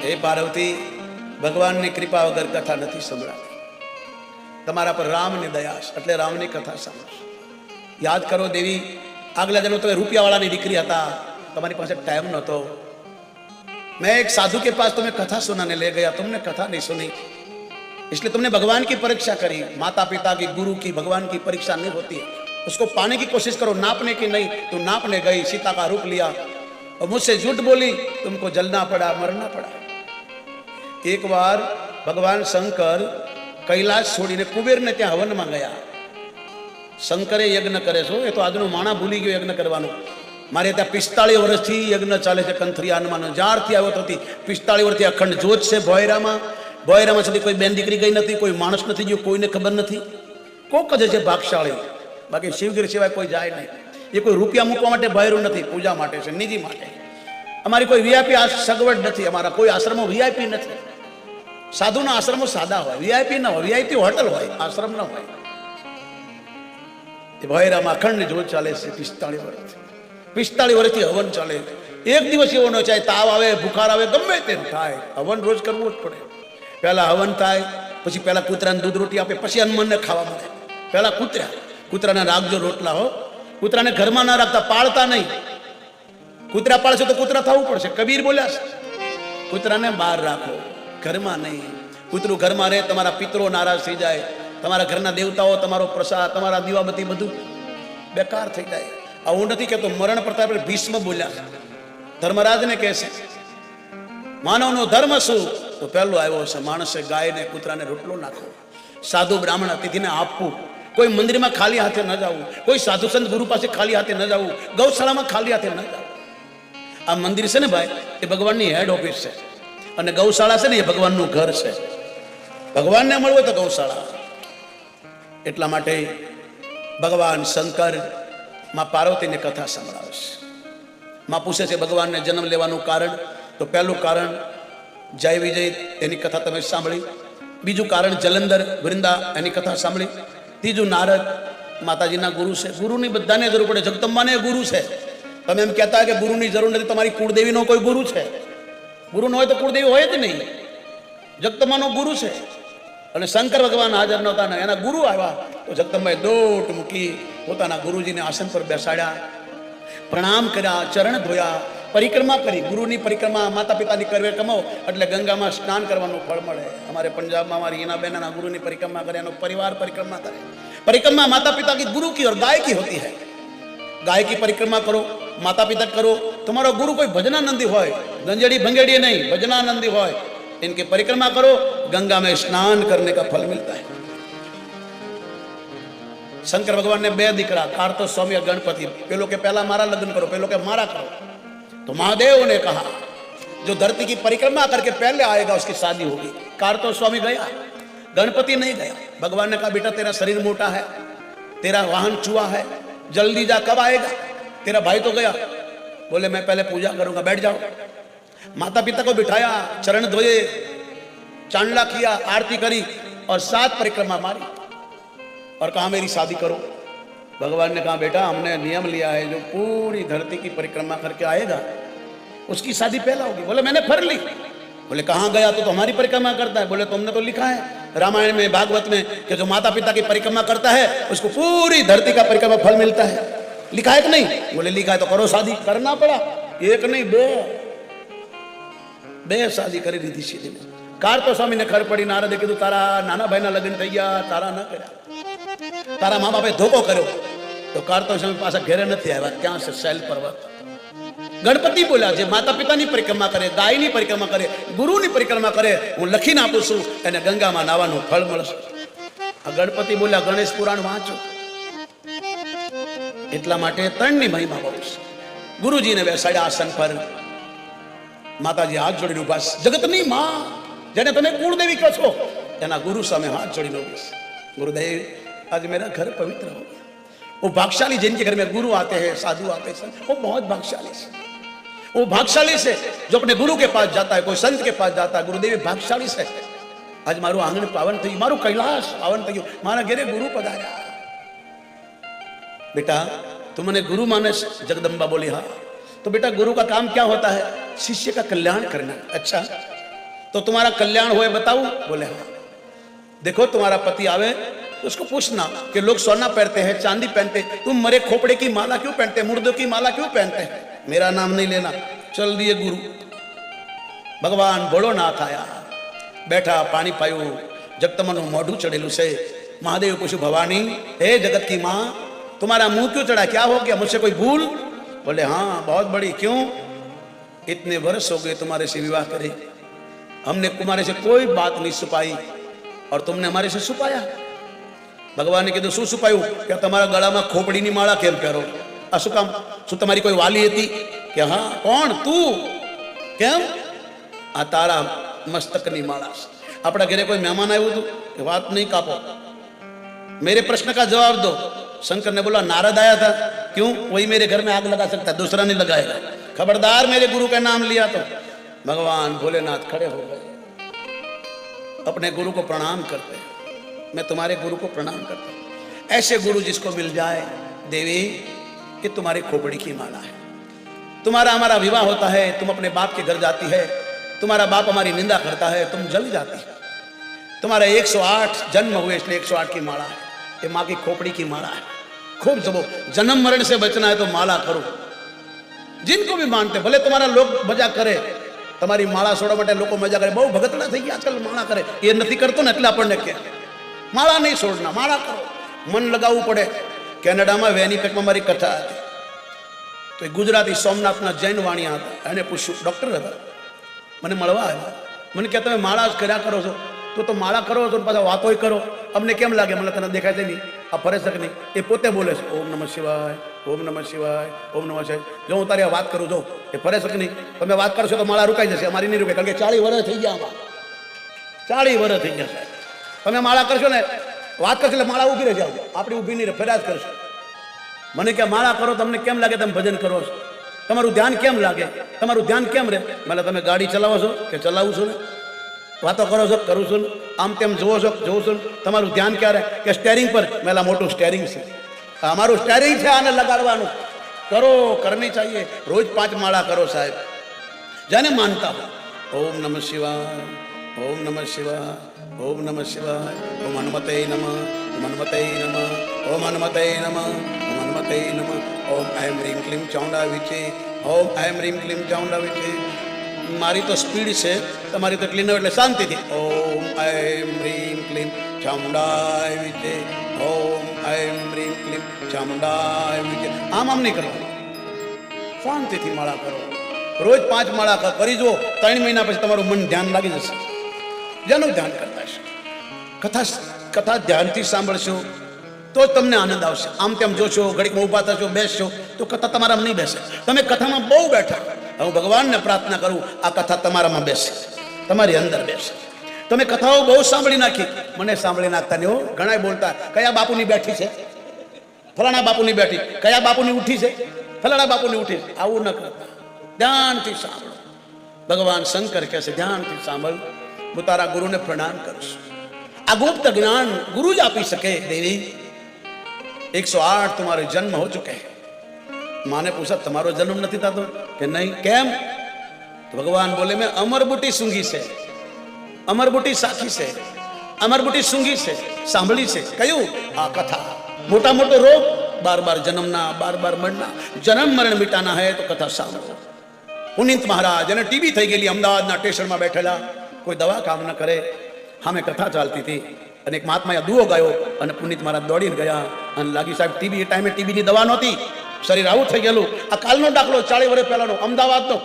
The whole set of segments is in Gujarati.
हे पार्वती, ભગવાનની કૃપા વગર કથા નથી સંભળાતી. તમારા પર રામની દયા છે એટલે રામની કથા સાંભળો. યાદ કરો દેવી, આગલા જન્મ તમે રૂપિયાવાળાની દીકરી હતા, તમારી પાસે ટાઈમ નહોતો. मैं एक साधु के पास तुम्हें कथा सुनाने ले गया, तुमने कथा नहीं सुनी, इसलिए तुमने भगवान की परीक्षा करी. माता पिता की, गुरु की, भगवान की परीक्षा नहीं होती, उसको पाने की कोशिश करो, नापने की नहीं. तुम नापने गई, सीता का रूप लिया और मुझसे झूठ बोली, तुमको जलना पड़ा, मरना पड़ा. एक बार भगवान शंकर कैलाश छोड़ीने कुबेरने ત્યાં હવનમાં ગયા. શંકરે યજ્ઞ કરે છો, એ તો આજનો માણા ભૂલી ગયો યજ્ઞ કરવાનું. મારે ત્યાં 45 વર્ષથી યજ્ઞ ચાલે છે કંથરિયાનમાં. જ્યારથી આવ્યો તો 45 વર્ષથી અખંડ જોત છે ભોયરામાં. ભોયરામાં સુધી કોઈ બેન દીકરી ગઈ નથી, કોઈ માણસ નથી ગયો, કોઈને ખબર નથી. કોક જ છે ભાગશાળી, બાકી શિવગીરી સિવાય કોઈ જાય નહીં. એ કોઈ રૂપિયા મૂકવા માટે ભોયરું નથી, પૂજા માટે છે, નિધિ માટે. અમારી કોઈ વીઆઈપી સગવડ નથી, અમારા કોઈ આશ્રમો વીઆઈપી નથી. સાધુના આશ્રમો સાદા હોય, વીઆઈપી ના હોય, વીઆઈપી હોટલ હોય, આશ્રમ ના હોય. એ ભોયરામાં અખંડ જોત ચાલે છે 45 વર્ષથી. 45 વર્ષથી હવન ચાલે. એક દિવસ એવો ન ચાહે, તાવ આવે, બુખાર આવે, ગમે તેમ થાય, હવન રોજ કરવું જ પડે. પહેલા હવન થાય, પછી પહેલા કૂતરાને દૂધ રોટી આપે, પછી હનુમાનને ખાવા મળે. પહેલા કૂતરાને રાખજો રોટલા. હો, કૂતરાને ઘરમાં ના રાખતા, પાળતા નહીં. કૂતરા પાળશે તો કૂતરા થવું પડશે. કબીર બોલ્યા છે, કૂતરાને બહાર રાખો, ઘરમાં નહીં. કૂતરું ઘરમાં રહે, તમારા પિતરો નારાજ થઈ જાય, તમારા ઘરના દેવતાઓ, તમારો પ્રસાદ, તમારા દીવાબત્તી બધું બેકાર થઈ જાય. હું નથી કહેતો, મરણ પ્રતાપ ભીષ્મ બોલ્યા છે, ધર્મરાજને કહે છે, માનવનો ધર્મ શું? તો પહેલો આવ્યો છે, માણસે ગાયને, કૂતરાને રોટલો નાખો, સાધુ બ્રાહ્મણ અતિથિને આપવું, કોઈ મંદિરમાં ખાલી હાથે ન જવું, કોઈ સાધુ સંત ગુરુ પાસે ખાલી હાથે ન જવું, ગૌશાળામાં ખાલી હાથે ન જવું. આ મંદિર છે ને ભાઈ, એ ભગવાનની હેડ ઓફિસ છે, અને ગૌશાળા છે ને એ ભગવાનનું ઘર છે. ભગવાનને મળવું તો ગૌશાળા. એટલા માટે ભગવાન શંકર માં પાર્વતીને કથા સંભળાવે છે. માં પૂછે છે ભગવાનને જન્મ લેવાનું કારણ. તો પહેલું કારણ જય વિજય, એની કથા તમે સાંભળી. બીજું કારણ જલંધર વૃંદા, એની કથા સાંભળી. ત્રીજું નારદ, માતાજીના ગુરુ છે. ગુરુની બધાને જરૂર પડે, જગદંબાને ગુરુ છે. તમે એમ કહેતા કે ગુરુની જરૂર નથી, તમારી કુળદેવીનો કોઈ ગુરુ છે? ગુરુ ન હોય તો કુળદેવી હોય જ નહીં. જગદંબાનો ગુરુ છે. અને શંકર ભગવાન હાજર નહોતા ને એના ગુરુ આવ્યા તો જગદંબાએ દોટ મૂકી પોતાના ગુરુજીને આસન પર બેસાડ્યા, પ્રણામ કર્યા, ચરણ ધોયા, પરિક્રમા કરી. ગુરુની પરિક્રમા, માતા પિતાની કરવે કમાઓ એટલે ગંગામાં સ્નાન કરવાનું ફળ મળે. અમારે પંજાબમાં અમારી હિનાબેનના ગુરુની પરિક્રમા કરે, એનો પરિવાર પરિક્રમા કરે. પરિક્રમા માતા પિતા की गुरु की और गाय की होती है. गाय की परिक्रमा करो, माता पिता करो. तुम्हारा गुरु कोई भजनानंदी हो, गंजेड़ी भंगेड़ी नहीं, भजनानंदी हो, इनकी परिक्रमा करो, गंगा में स्नान करने का फल मिलता है. शंकर भगवान ने 2 દીકરા, कार्तो स्वामी और गणपति. पेलो के पहला मारा लग्न करो, पेलो के मारा करो. तो महादेव ने कहा जो धरती की परिक्रमा करके पहले आएगा उसकी शादी होगी. कार्तो स्वामी गया, गणपति नहीं गया. भगवान ने कहा बेटा तेरा शरीर मोटा है, तेरा वाहन चूहा है, जल्दी जा, कब आएगा? तेरा भाई तो गया. बोले मैं पहले पूजा करूंगा, बैठ जाओ. माता पिता को बिठाया, चरण धोए, चांदला किया, आरती करी और 7 परिक्रमा मारी और कहा मेरी शादी करो. भगवान ने कहा बेटा हमने नियम लिया है, जो पूरी धरती की परिक्रमा करके आएगा उसकी शादी पहला होगी. बोले मैंने फर ली. बोले कहाँ गया? तो हमारी परिक्रमा करता है. बोले तुमने तो लिखा है रामायण में, भागवत में कि जो माता पिता की परिक्रमा करता है उसको पूरी धरती का परिक्रमा फल मिलता है. लिखा है कि नहीं? बोले लिखा है. तो करो शादी. करना पड़ा, एक नहीं 2 शादी કરી દીધી સીધી. કાર્તો સ્વામીને ખબર પડી. નારદે કીધું તારા નાના ભાઈના લગ્ન થઈ ગયા, તારા ન કર્યા, તારા મા બાપે ધોકો કર્યો. તો કાર્તો સ્વામી પાછા ઘરે નથી આવ્યા, ક્યાં છે? શૈલ પર્વત. ગણપતિ બોલ્યા જે માતા પિતાની પરિક્રમા કરે, ગાયની પરિક્રમા કરે, ગુરુની પરિક્રમા કરે, હું લખીને આપું છું એને ગંગામાં નાવાનું ફળ મળશે. આ ગણપતિ બોલ્યા ગણેશ પુરાણ વાંચો. એટલા માટે 3ની મહિમા બહુ છે. ગુરુજીને બેસાડ્યા આસન પર. માતાજી હાથ જોડીને ઉભા છે. જગતની मां જેને તમે કુળદેવી કહો છો એના ગુરુ સામે હાથ જોડીને ઉભા છે. गुरुदेव आज मेरा घर पवित्र हो गया. वो भाग्यशाली जिनके घर में गुरु आते हैं, साधु आते हैं, वो बहुत भाग्यशाली है. वो भाग्यशाली से जो अपने गुरु के पास जाता है, कोई संत के पास जाता है. गुरुदेव भाग्यशाली से आज मारू आंगण पावन थયું, मारू कैलाश पावन थયું, मारा घरे गुरु पधार्या. बेटा तुम मने गुरु माने? जगदम्बा बोली हाँ. तो बेटा गुरु का काम क्या होता है? शिष्य का कल्याण करना. अच्छा तो तुम्हारा कल्याण हुए बताऊं? बोले हाँ। देखो तुम्हारा पति आवे तो उसको पूछना कि लोग सोना पहनते हैं, चांदी पहनते, तुम मरे खोपड़े की माला क्यों पहनते, मुर्दों की माला क्यों पहनते हैं? मेरा नाम नहीं लेना। चल दिए गुरु। भगवान भोलोनाथ आया, बैठा, पानी पायु, जगतमनु मोढ़ू चढ़ेलू से। महादेव पूछू, भवानी हे जगत की माँ, तुम्हारा मुंह क्यों चढ़ा, क्या हो गया, मुझसे कोई भूल? बोले हाँ बहुत बड़ी। क्यों? इतने वर्ष हो गए तुम्हारे से विवाह करे, हमने तुम्हारे से कोई बात नहीं छुपाई और तुमने हमारे से छुपाया। भगवान ने कीधुं, શું છુપાયું? કે તમારા ગળામાં ખોપડીની માળા કેમ પહેરો? આ શું કામ? શું તમારી કોઈ વાલી હતી? કે હા. કોણ? તું. કેમ? આ તારા મસ્તકની માળા છે. આપણા ઘરે કોઈ મહેમાન આવ્યું હતું કે વાત નહીં કાપો, मेरे प्रश्न का जवाब दो। शंकर ने बोला, नारद आया था। क्यों? वही मेरे घर में आग लगा सकता, दूसरा नहीं लगाएगा। खबरदार मेरे गुरु का नाम लिया तो। भगवान भोलेनाथ खड़े हो गए, अपने गुरु को प्रणाम करते। मैं तुम्हारे गुरु को प्रणाम करता हूं। ऐसे गुरु जिसको मिल जाए, देवी ये तुम्हारी खोपड़ी की माला है। तुम्हारा हमारा विवाह होता है, तुम अपने बाप के घर जाती है, तुम्हारा बाप हमारी निंदा करता है, तुम जल जाती है। तुम्हारा 108 जन्म हुए इसलिए 108 की माला है। ये माँ की खोपड़ी की माला है। खूब जबो, जन्म मरण से बचना है तो माला करो। जिनको भी मानते, भले तुम्हारा लोग मजा करे, તમારી માળા છોડવા માટે લોકો મજા કરે, બહુ ભગતડા થઈ ગયા આજકાલ, માળા કરે. એ નથી કરતો ને એટલે આપણને કે માળા નહીં છોડના, માળા કરો. મન લગાવવું પડે. કેનેડામાં વેનીપેકમાં મારી કથા હતી, તો એ ગુજરાતી સોમનાથના જૈન વાણિયા હતા. એને પૂછ્યું, ડૉક્ટર હતા, મને મળવા આવ્યા, મને કે તમે માળા જ કર્યા કરો છો, તો માળા કરો છો પાછા વાતોય કરો, અમને કેમ લાગે? મને તને દેખાય છે નહીં, આ ફરે શક નહીં. એ પોતે બોલે છે, ઓમ નમઃ શિવાય, ઓમ નમઃ શિવાય, ઓમ નમઃ શિવાય. જો હું તારી વાત કરું, જો એ ફરે શક નહીં, તમે વાત કરશો તો માળા રૂકાઈ જશે, અમારી નહીં રૂકે, કારણ કે 40 વર્ષ થઈ ગયા આમાં, 40 વર્ષ થઈ ગયા સાહેબ. તમે માળા કરશો ને, વાત કરશો એટલે માળા ઊભી રહી જાવ, આપણી ઊભી નહીં રહે, ફેરાજ કરશો. મને કે માળા કરો, તમને કેમ લાગે તમે ભજન કરો છો? તમારું ધ્યાન કેમ લાગે? તમારું ધ્યાન કેમ રહે? મને તમે ગાડી ચલાવો છો કે ચલાવું છું ને, વાતો કરો છો, કરું છું, આમ તેમ જોવો છો, જોઉં છું, તમારું ધ્યાન ક્યારે? કે સ્ટેરિંગ પર. મેલા મોટું સ્ટેરિંગ છે, અમારું સ્ટેરિંગ છે, આને લગાડવાનું. કરો, કરनी चाहिए. રોજ 5 માળા કરો સાહેબ, જેને માનતા હો. ઓમ નમઃ શિવાય, ઓમ નમઃ શિવાય, ઓમ નમઃ શિવાય, ઓમ હનુમતે નમઃ, ઓમ હનુમતે નમઃ, ઓમ હનુમતે નમઃ, ઓમ હનુમતે નમઃ, ઓમ ऐं ह्रीं क्लीं चामुंडा विचे, ઓમ ऐं ह्रीं क्लीं चामुंडा विचे. મારી તો સ્પીડ છે, તમારી તો ક્લીન એટલે શાંતિથી. ઓમ ऐं ह्रीं क्लीं ચામુંડાય વિજે, ઓમ ऐं ह्रीं क्लीं ચામુંડાય વિજે. આમ નહીં કરવાનું, શાંતિથી માળા કરો. રોજ 5 માળા કરી જુઓ, 3 મહિના પછી તમારું મન ધ્યાન લાગી જશે. જેનું ધ્યાન કરતા હશે, કથા ધ્યાનથી સાંભળશો તો જ તમને આનંદ આવશે. આમ તેમ જોશો, ઘડીકમાં ઊભા થશો, બેસશો તો કથા તમારામાં નહીં બેસે. તમે કથામાં બહુ બેઠા, હું ભગવાનને પ્રાર્થના કરું આ કથા તમારામાં બેસે, તમારી અંદર બેસે. તમે કથાઓ બહુ સાંભળી નાખી, મને સાંભળી નાખતા નહીં હો. ઘણા બોલતા, કયા બાપુની બેઠી છે, ફલાણા બાપુની બેઠી, કયા બાપુની ઉઠી છે, ફલાણા બાપુની ઉઠી છે. આવું ન કરતા, ધ્યાનથી સાંભળો. ભગવાન શંકર કહે છે, ધ્યાનથી સાંભળ. હું તારા ગુરુને પ્રણામ કરું છું. આ ગુપ્ત જ્ઞાન ગુરુ જ આપી શકે. દેવી 108 तुम्हारे जन्म हो चुके हैं. माँ ने पूछा, तुम्हारो जन्म नहीं था? कि नहीं. केम? तो भगवान बोले, मैं अमरबुटी सूंघी से, अमरबुटी साखी से, अमरबुटी सूंघी से, सांभળી છે. કયું? આ કથા. મોટા મોટો રોગ, બાર બાર જન્મના, બાર બાર મરना, જન્મ મરણ મિટાના હૈ તો કથા સાંભળો. પુનિત મહારાજ, એને ટીબી થઈ ગયેલી, અમદાવાદના સ્ટેશનમાં બેઠેલા, કોઈ દવા કામ ન કરે, સામે કથા ચાલતી હતી અને એક મહાત્માએ દુઓ ગાયો અને પુનિત મહારાજ દોડીને ગયા અને લાગી સાહેબ ટીબી. એ ટાઈમે ટીબીની દવા નહોતી, શરીર આવું થઈ ગયેલું. આ કાલનો દાખલો 40 વર્ષ પહેલાનો અમદાવાદનો,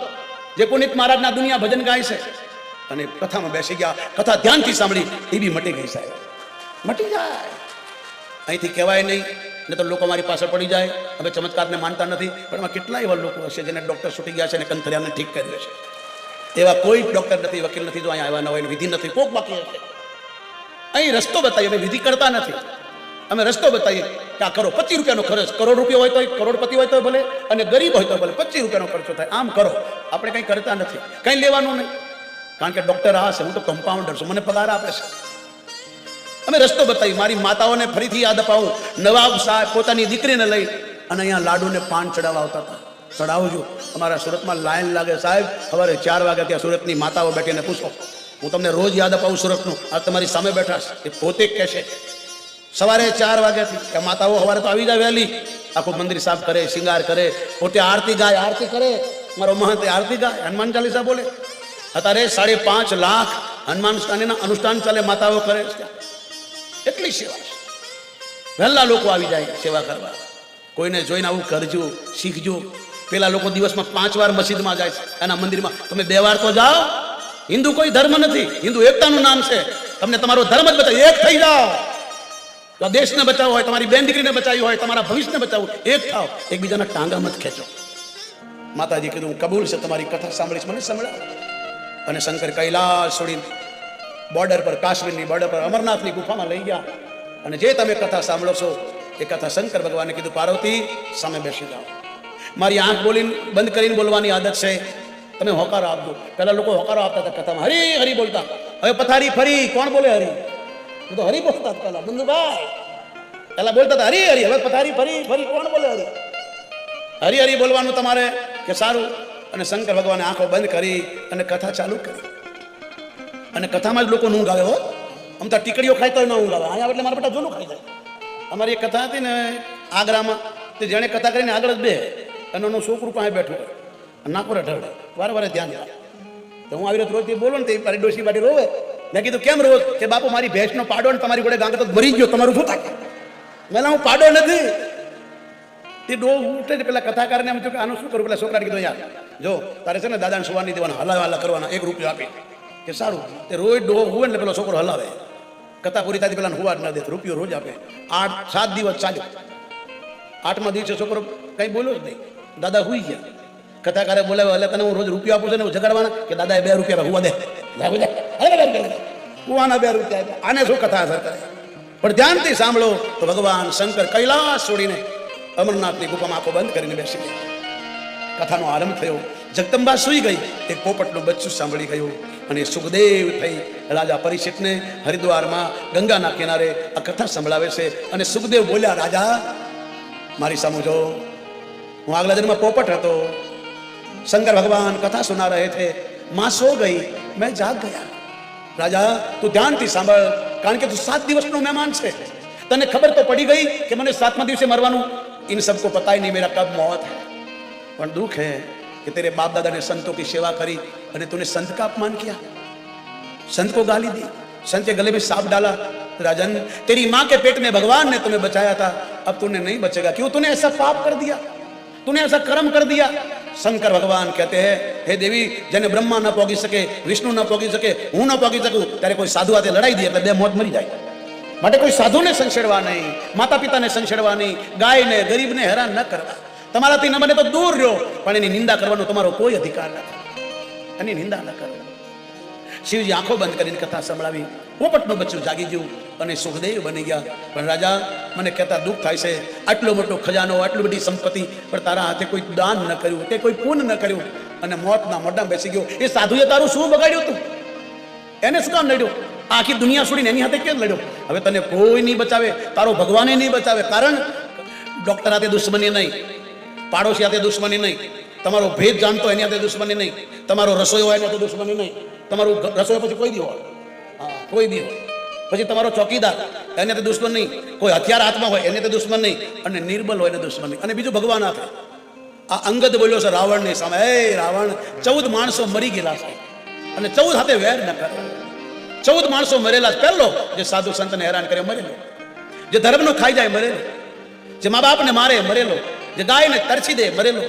જે પુનિત મહારાજના દુનિયા ભજન ગાય છે. અને કથામાં બેસી ગયા, કથા ધ્યાનથી સાંભળી, ટીબી મટી ગઈ સાહેબ. મટી જાય, અહીંથી કહેવાય નહીં, ને તો લોકો મારી પાછળ પડી જાય. હવે ચમત્કારને માનતા નથી, પણ એમાં કેટલા એવા લોકો હશે જેને ડૉક્ટર છૂટી ગયા છે અને કંથરિયાને ઠીક કરી દે છે. એવા કોઈ ડૉક્ટર નથી, વકીલ નથી, જો અહીંયા આવ્યા ન હોય, વિધિ નથી, કોક બાકી હશે. અહીં રસ્તો બતાવીએ, અમે વિધિ કરતા નથી, અમે રસ્તો બતાવીએ કે આ કરો. 25 રૂપિયાનો ખર્ચ, કરોડ રૂપિયા હોય તો, કરોડપતિ હોય તો ભલે, અને ગરીબ હોય તો ભલે, 25 રૂપિયાનો ખર્ચો થાય, આમ કરો. આપણે કંઈ કરતા નથી, કંઈ લેવાનું નહીં, કારણ કે ડૉક્ટર આ છે, હું તો કમ્પાઉન્ડર છું, મને પગાર આપે છે. અમે રસ્તો બતાવી. મારી માતાઓને ફરીથી યાદ અપાવું, નવાબ સાહેબ પોતાની દીકરીને લઈ અને અહીંયા લાડુને પાન ચડાવવા આવતા હતા. ચડાવજો, અમારા સુરતમાં લાઈન લાગે સાહેબ, સવારે 4 વાગ્યા ત્યાં સુરતની માતાઓ બેઠીને પૂછો હું તમને રોજ યાદ અપાવું સુરતનું. આ તમારી સામે બેઠા છે, એ પોતે કહેશે સવારે 4 વાગ્યાથી કે માતાઓ સવારે તો આવી જાય વહેલી, આખું મંદિર સાફ કરે, શિંગાર કરે, પોતે આરતી ગાય, આરતી કરે. મારો મહંત આરતી ગાય, હનુમાન ચાલીસા બોલે. અત્યારે 5.5 લાખ હનુમાન અનુષ્ઠાન ચાલે, માતાઓ કરે છે. એટલી સેવા છે. વહેલા લોકો આવી જાય સેવા કરવા. કોઈને જોઈને આવું કરજો, શીખજો. પેલા લોકો દિવસમાં 5 વાર મસ્જિદમાં જાય છે, એના મંદિરમાં. તમે 2 વાર તો જાઓ. હિન્દુ કોઈ ધર્મ નથી, હિન્દુ એકતાનું નામ છે. તમને તમારો ધર્મ જ બતાવે, એક થઈ જાઓ. તો દેશને બચાવવો હોય, તમારી બેન દીકરીને બચાવી હોય, તમારા ભવિષ્યને બચાવવું, એક થાવ, એકબીજાના ટાંગા મત ખેંચો. માતાજી કીધું કબૂલ છે, તમારી કથા સાંભળીશ, મને સંભળાવો. અને શંકર કૈલાસ છોડીને બોર્ડર પર, કાશ્મીરની બોર્ડર પર અમરનાથની ગુફામાં લઈ ગયા. અને જે તમે કથા સાંભળો છો એ કથા શંકર ભગવાને કીધું પાર્વતી સામે બેસી જાઓ. મારી આંખ બોલીને બંધ કરીને બોલવાની આદત છે, તમે હોકારો આપજો. પહેલા લોકો હોકારો આપતા હતા કથામાં, હરી હરી બોલતા. હવે પથારી ફરી, કોણ બોલે હરી? તો હરી બોલતા પહેલા બંધુભાઈ, પહેલા બોલતા હતા હરી હરી, હવે પથારી ફરી ફરી, કોણ બોલે હરી? હરી હરી બોલવાનું તમારે કે સારું. અને શંકર ભગવાને આંખો બંધ કરી અને કથા ચાલુ કરી. અને કથામાં જ લોકો ઊંઘ આવે. હો, આમ તો ટીકડીઓ ખાય તો ન ઊંઘ આવે. અહીંયા એટલે મારા બેટા જોનું ખાઈ જાય. અમારી એક કથા હતી ને આગ્રામાં, તે જેણે કથા કરીને આગળ જ બે અને એનું છોકરું પાસે બેઠું હોય, નાકોરે ઢળે, વારે વારે ધ્યાન જાય. તો હું આવી રીતે રોજ બોલો ને, તે મારી ડોશી બાટી રોવે. મેં કીધું કેમ રોજ? કે બાપુ મારી ભેંસનો પાડો ને તમારી જોડે ગાંગતો મરી ગયો, તમારું શું થાય? મેં હું પાડો નથી. તે ડો ઉઠે છે, પેલા કથાકારને એમ થયું કે આનું શું કરું? પેલા છોકરાને કીધું યાર જો તારે છે ને દાદાને સુવાની દેવાના, હલાવાલા કરવાના, 1 રૂપિયો આપી. કે સારું. તે રોજ ડો હુવે ને પેલો છોકરો હલાવે, કથા પૂરી થતી પેલા હુવા જ ના દે, રૂપિયો રોજ આપે. 8-7 દિવસ ચાલ્યો. 8મા દિવસે છોકરો કંઈ બોલ્યો જ નહીં. દાદા હુઈ ગયા. કથાકારે બોલાવ્યો, એટલે તને હું રોજ રૂપિયો આપું છું ને જગાડવાના? કે દાદાએ 2 રૂપિયા હુવા દે, હુવાના 2 રૂપિયા. આને શું કથા અસર કરે? પણ ધ્યાનથી સાંભળો તો ભગવાન શંકર કૈલાસ છોડીને અમરનાથની ગુફામાં આંખો બંધ કરીને બેસી ગયા. કથાનો આરંભ થયો. જગદંબા સૂઈ ગઈ, એક પોપટનું બચ્ચું સાંભળી ગયું. અને સુખદેવ થઈ રાજા પરીક્ષિતને હરિદ્વારમાં ગંગાના કિનારે આ કથા સંભળાવે છે. અને સુખદેવ બોલ્યા, રાજા મારી સામુ જો, હું આગલા જન્મમાં પોપટ હતો. શંકર ભગવાન કથા સુના રહે थे, माँ सो गई, मैं जाग गया. राजा તું ધ્યાનથી સાંભળ, કારણ કે તું 7 દિવસનો મહેમાન છે. તને ખબર તો પડી ગઈ કે મને 7મા દિવસે મરવાનું. इन सबको पता ही नहीं मेरा कब मौत है. पर दुख है कि तेरे बाप दादा ने संतों की सेवा करी और तूने संत का अपमान किया, संत को गाली दी, संत के गले में सांप डाला. राजन तेरी माँ के पेट में भगवान ने तुम्हें बचाया था, अब तूने नहीं बचेगा. क्यों? तूने ऐसा पाप कर दिया, तूने ऐसा कर्म कर दिया. शंकर भगवान कहते हैं, हे देवी, જેને બ્રહ્મા ન પોગી શકે, વિષ્ણુ ન પોગી શકે, હું ન પોગી શકું, ત્યારે કોઈ સાધુ હાથે લડાઈ દે એટલે 2 મોત મરી જાય. માટે કોઈ સાધુને સંછેડવા નહીં, માતા પિતાને સંછેડવા નહીં, ગાયને ગરીબને હેરાન ન કરવા. તમારાથી ન બને તો દૂર રહ્યો, પણ એની નિંદા કરવાનો તમારો કોઈ અધિકાર નથી. એની નિંદા ન કરો. શિવજી આંખો બંધ કરીને કથા સંભળાવી. પોપટનું બચ્ચું જાગી ગયું અને સુખદેવ બની ગયા. પણ રાજા મને કહેતા દુઃખ થાય છે, આટલો મોટો ખજાનો, આટલી બધી સંપત્તિ, પણ તારા હાથે કોઈ દાન ન કર્યું, તે કોઈ પુણ્ય ન કર્યું, અને મોતના મોઢામાં બેસી ગયો. એ સાધુએ તારું શું બગાડ્યું તું? એને શું કામ લડ્યો? આખી દુનિયા છોડીને એની હાથે કેમ લડ્યો? હવે તને કોઈ નહીં બચાવે, તારો ભગવાને નહીં બચાવે. કારણ ડોક્ટર હાથે દુશ્મની નહીં, પાડોશી હાથે દુશ્મની નહીં, તમારો ભેદ જાણતો એની હાથે દુશ્મની નહીં, તમારો રસોઈ હોય એની હાથે દુશ્મની નહીં. તમારું રસોઈ પછી કોઈ દી હોય, હા કોઈ દી હોય. પછી તમારો ચોકીદાર એની હાથે દુશ્મન નહીં, કોઈ હથિયાર હાથમાં હોય એની હાથે દુશ્મન નહીં, અને નિર્બલ હોય એને દુશ્મન નહીં. અને બીજું ભગવાન હાથે. આ અંગદ બોલ્યો છે રાવણની સામે, હે રાવણ, 14 માણસો મરી ગયેલા છે અને 14 હાથે વેર ન કરે. 14 માણસો મરેલા. પહેલો જે સાધુ સંતને હેરાન કરે મરેલો, જે ધર્મનો ખાઈ જાય મરેલો, જે મા બાપને મારે મરેલો, જે ગાયને તરછી દે મરેલો,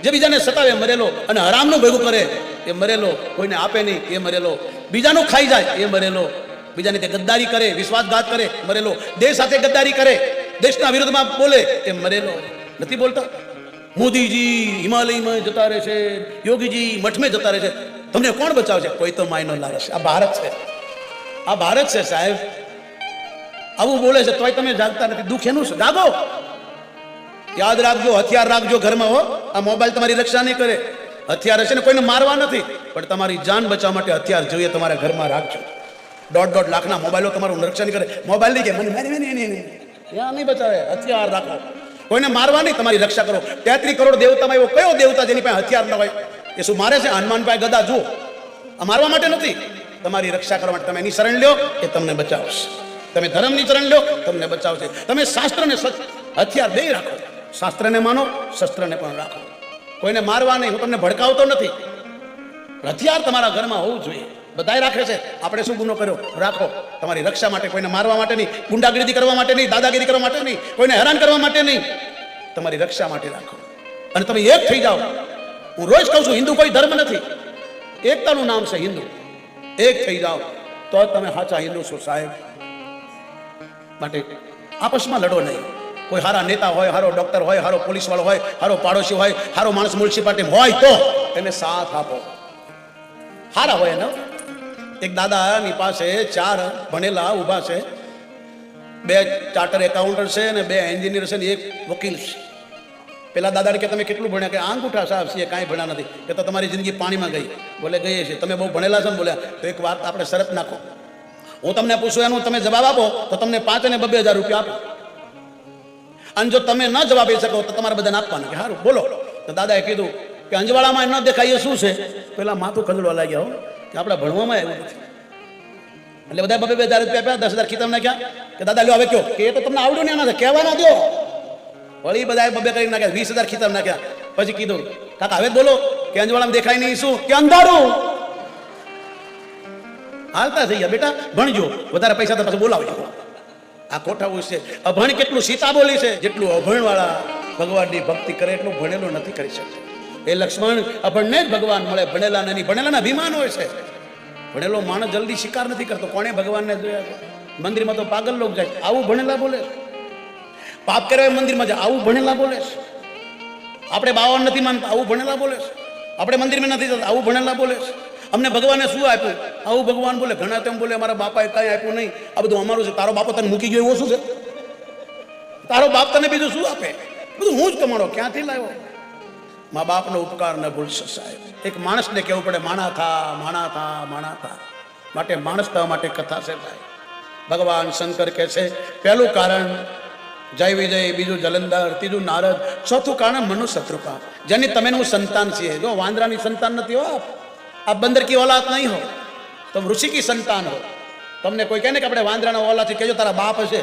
જે બીજાને સતાવે મરેલો, અને હરામનું ભેગું કરે એ મરેલો, કોઈને આપે નહીં એ મરેલો, બીજાનું ખાઈ જાય એ મરેલો, બીજાની તે ગદ્દારી કરે, વિશ્વાસઘાત કરે મરેલો, દેશ સાથે ગદ્દારી કરે, દેશના વિરુદ્ધમાં બોલે એ મરેલો. નથી બોલતા? મોદીજી હિમાલયમાં જતા રહે છે, યોગીજી મઠમાં જતા રહે છે, તમને કોણ બચાવશે? કોઈ તો માયનો લારસ. આ ભારત છે, આ ભારત છે સાહેબ. આવું બોલે છે તોય તમે જાગતા નથી. દુઃખ એનું છે. જાગો, યાદ રાખજો, હથિયાર રાખજો ઘરમાં. હો, આ મોબાઈલ તમારી રક્ષા નહીં કરે. હથિયાર હશે ને કોઈને મારવા નથી, પણ તમારી જાન બચાવવા માટે હથિયાર જોઈએ તમારા ઘરમાં રાખજો. 1.5 લાખના મોબાઈલો તમારું રક્ષા નહીં કરે. મોબાઈલ નહીં કે મને ત્યાં નહીં બચાવે. હથિયાર રાખો, કોઈને મારવા નહીં, તમારી રક્ષા કરો. 33 કરોડ દેવતામાં એવો કયો દેવતા જેની પાસે હથિયાર ન હોય? એ શું મારે છે? હનુમાન પાસે ગદા જુઓ, આ મારવા માટે નથી, તમારી રક્ષા કરવા માટે. તમે એની શરણ લ્યો એ તમને બચાવશે. તમે ધર્મની શરણ લ્યો તમને બચાવશે. તમે શાસ્ત્રને હથિયાર બે રાખો, શાસ્ત્રને માનો, શસ્ત્રને પણ રાખો. કોઈને મારવા નહીં, હું તમને ભડકાવતો નથી. હથિયાર તમારા ઘરમાં હોવું જોઈએ. બધાય રાખે છે, આપણે શું ગુનો કર્યો? રાખો તમારી રક્ષા માટે, કોઈને મારવા માટે નહીં, ગુંડાગીરી કરવા માટે નહીં, દાદાગીરી કરવા માટે નહીં, કોઈને હેરાન કરવા માટે નહીં, તમારી રક્ષા માટે રાખો. અને તમે એક થઈ જાઓ. હું રોજ કહું છું, હિન્દુ કોઈ ધર્મ નથી, એકતાનું નામ છે હિન્દુ. એક થઈ જાઓ તો તમે સાચા હિન્દુ છો સાહેબ. માટે આપસમાં લડો નહીં. કોઈ સારા નેતા હોય, સારો ડોક્ટર હોય, સારો પોલીસ વાળો હોય, સારો પાડોશી હોય, સારો માણસ મ્યુનિસિપાલિટી હોય તો એને સાથ આપો. સારા હોય ને. એક દાદાની પાસે 4 ભણેલા ઊભા છે, 2 ચાર્ટર એકાઉન્ટન્ટ છે અને 2 એન્જિનિયર છે ને 1 વકીલ છે. પેલા દાદાને કે તમે કેટલું ભણ્યા? કે આંગૂઠા સાહેબ છીએ, કાંઈ ભણ્યા નથી. કે તો તમારી જિંદગી પાણીમાં ગઈ. બોલે ગઈ છે. તમે બહુ ભણેલા છો ને? બોલ્યા તો એક વાત આપણે શરત નાખો, હું તમને પૂછું એનું તમે જવાબ આપો તો તમને 5 અને 2,000 રૂપિયા આપો. અને જો તમે ન જવાબ આપી શકો તો તમારે બધાને આપવાના. કે સારું બોલો. તો દાદાએ કીધું કે અંજવાળામાં ન દેખાય શું છે? પેલા માથું ખંજળવા લાગ્યા હો કે આપણે ભણવામાં એવું નથી. એટલે બધા 2,000 રૂપિયા આપ્યા, 10,000 ખીતમ નાખ્યા. કે દાદા લ્યો હવે કયો? કે એ તો તમને આવડ્યું ને, એના કહેવાના દો. વળી બધા 2 કરી નાખ્યા, 20,000 ખીતમ નાખ્યા. પછી કીધું કાકા હવે બોલો કે અંજવાળામાં દેખાય નહીં શું? કે અંધારું. હાલતા થઈ ગયા, બેટા ભણજો, વધારે પૈસા તો પછી બોલાવજો. આ ખોટાવું છે. અભણ કેટલું સીતા બોલી છે, જેટલું અભણ વાળા ભગવાનની ભક્તિ કરે એટલું ભણેલો નથી કરી શકતો. એ લક્ષ્મણ અભણને જ ભગવાન મળે, ભણેલા નહીં. ભણેલાના અભિમાન હોય છે. ભણેલો માણસ જલ્દી શિકાર નથી કરતો. કોણે ભગવાનને જોયા છે? મંદિરમાં તો પાગલ લોક જાય, આવું ભણેલા બોલે છે. પાપ કરે મંદિરમાં જાય, આવું ભણેલા બોલે છે. આપણે બાવન નથી માનતા, આવું ભણેલા બોલે છે. આપણે મંદિરમાં નથી જતા, આવું ભણેલા બોલે છે. અમને ભગવાને શું આપ્યું? આવું ભગવાન બોલે. ઘણા તેમ બોલે અમારા બાપાએ કાંઈ આપ્યું નહીં, આ બધું અમારું છે. તારો બાપો તને મૂકી ગયો એવો શું છે? તારો બાપ તને બીજું શું આપે? બધું હું જ કમાડો. ક્યાંથી લાવ્યો? મા બાપનો ઉપકાર ન ભૂલશો સાહેબ. એક માણસને કહેવું પડે માણા થા, માણા થા, માણા થા. માટે માણસ થવા માટે કથા છે ભાઈ. ભગવાન શંકર કહે છે પહેલું કારણ જય વિજય, બીજું જલંધર, ત્રીજું નારદ, ચોથું કારણ મનુષ્ય શત્રુપા. જેની તમેનું સંતાન છીએ. જો વાંદરાની સંતાન નથી હો, आप बंदर की औलाद नहीं हो, तुम ऋषि की संतान हो. તમને કોઈ કહે ને કે આપણે વાંદરાના ઓલા છે, કહેજો તારા બાપ હશે.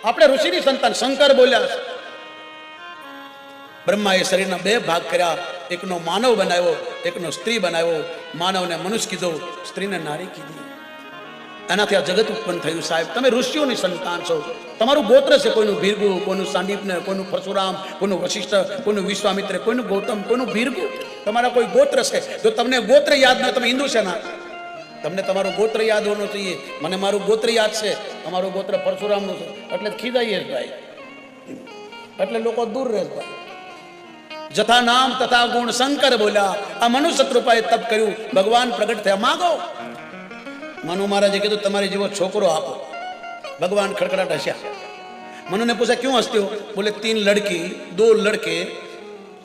આપણે ઋષિની સંતાન. શંકર બોલ્યા છે બ્રહ્માએ શરીરના 2 ભાગ કર્યા, એકનો માનવ બનાવ્યો, એકનો સ્ત્રી બનાવ્યો. માનવને મનુષ્ય કીધો, સ્ત્રીને નારી કીધી. એનાથી આ જગત ઉત્પન્ન થયું સાહેબ. તમે ઋષિઓની સંતાન છો. તમારું ગોત્ર છે. કોઈનું ભીરગુ, કોઈનું સાંદીપને, કોઈનું પરશુરામ, કોઈનું વશિષ્ઠ, કોઈનું વિશ્વામિત્ર, કોઈનું ગૌતમ, કોઈનું ભીરગુ. તમારા કોઈ ગોત્ર છે. જો તમને ગોત્ર યાદ ન, તમે હિન્દુ છે ના, તમને તમારું ગોત્ર યાદ હોવું જોઈએ. મને મારું ગોત્ર યાદ છે, તમારું ગોત્ર પરશુરામનું છે, એટલે ખીજાઈએ ભાઈ, એટલે લોકો દૂર રહે ભાઈ. જથા નામ તથા ગુણ શંકર બોલ્યા. આ મનુષ્ય કૃપાએ તપ કર્યું, ભગવાન પ્રગટ થયા. માગો. મનુ મહારાજે કીધું તમારે જેવો છોકરો આપો. ભગવાન ખડખડાટ હસ્યા. मनु ने पूछा क्यों हंसते हो? बोले 3 लड़की 2 लड़के,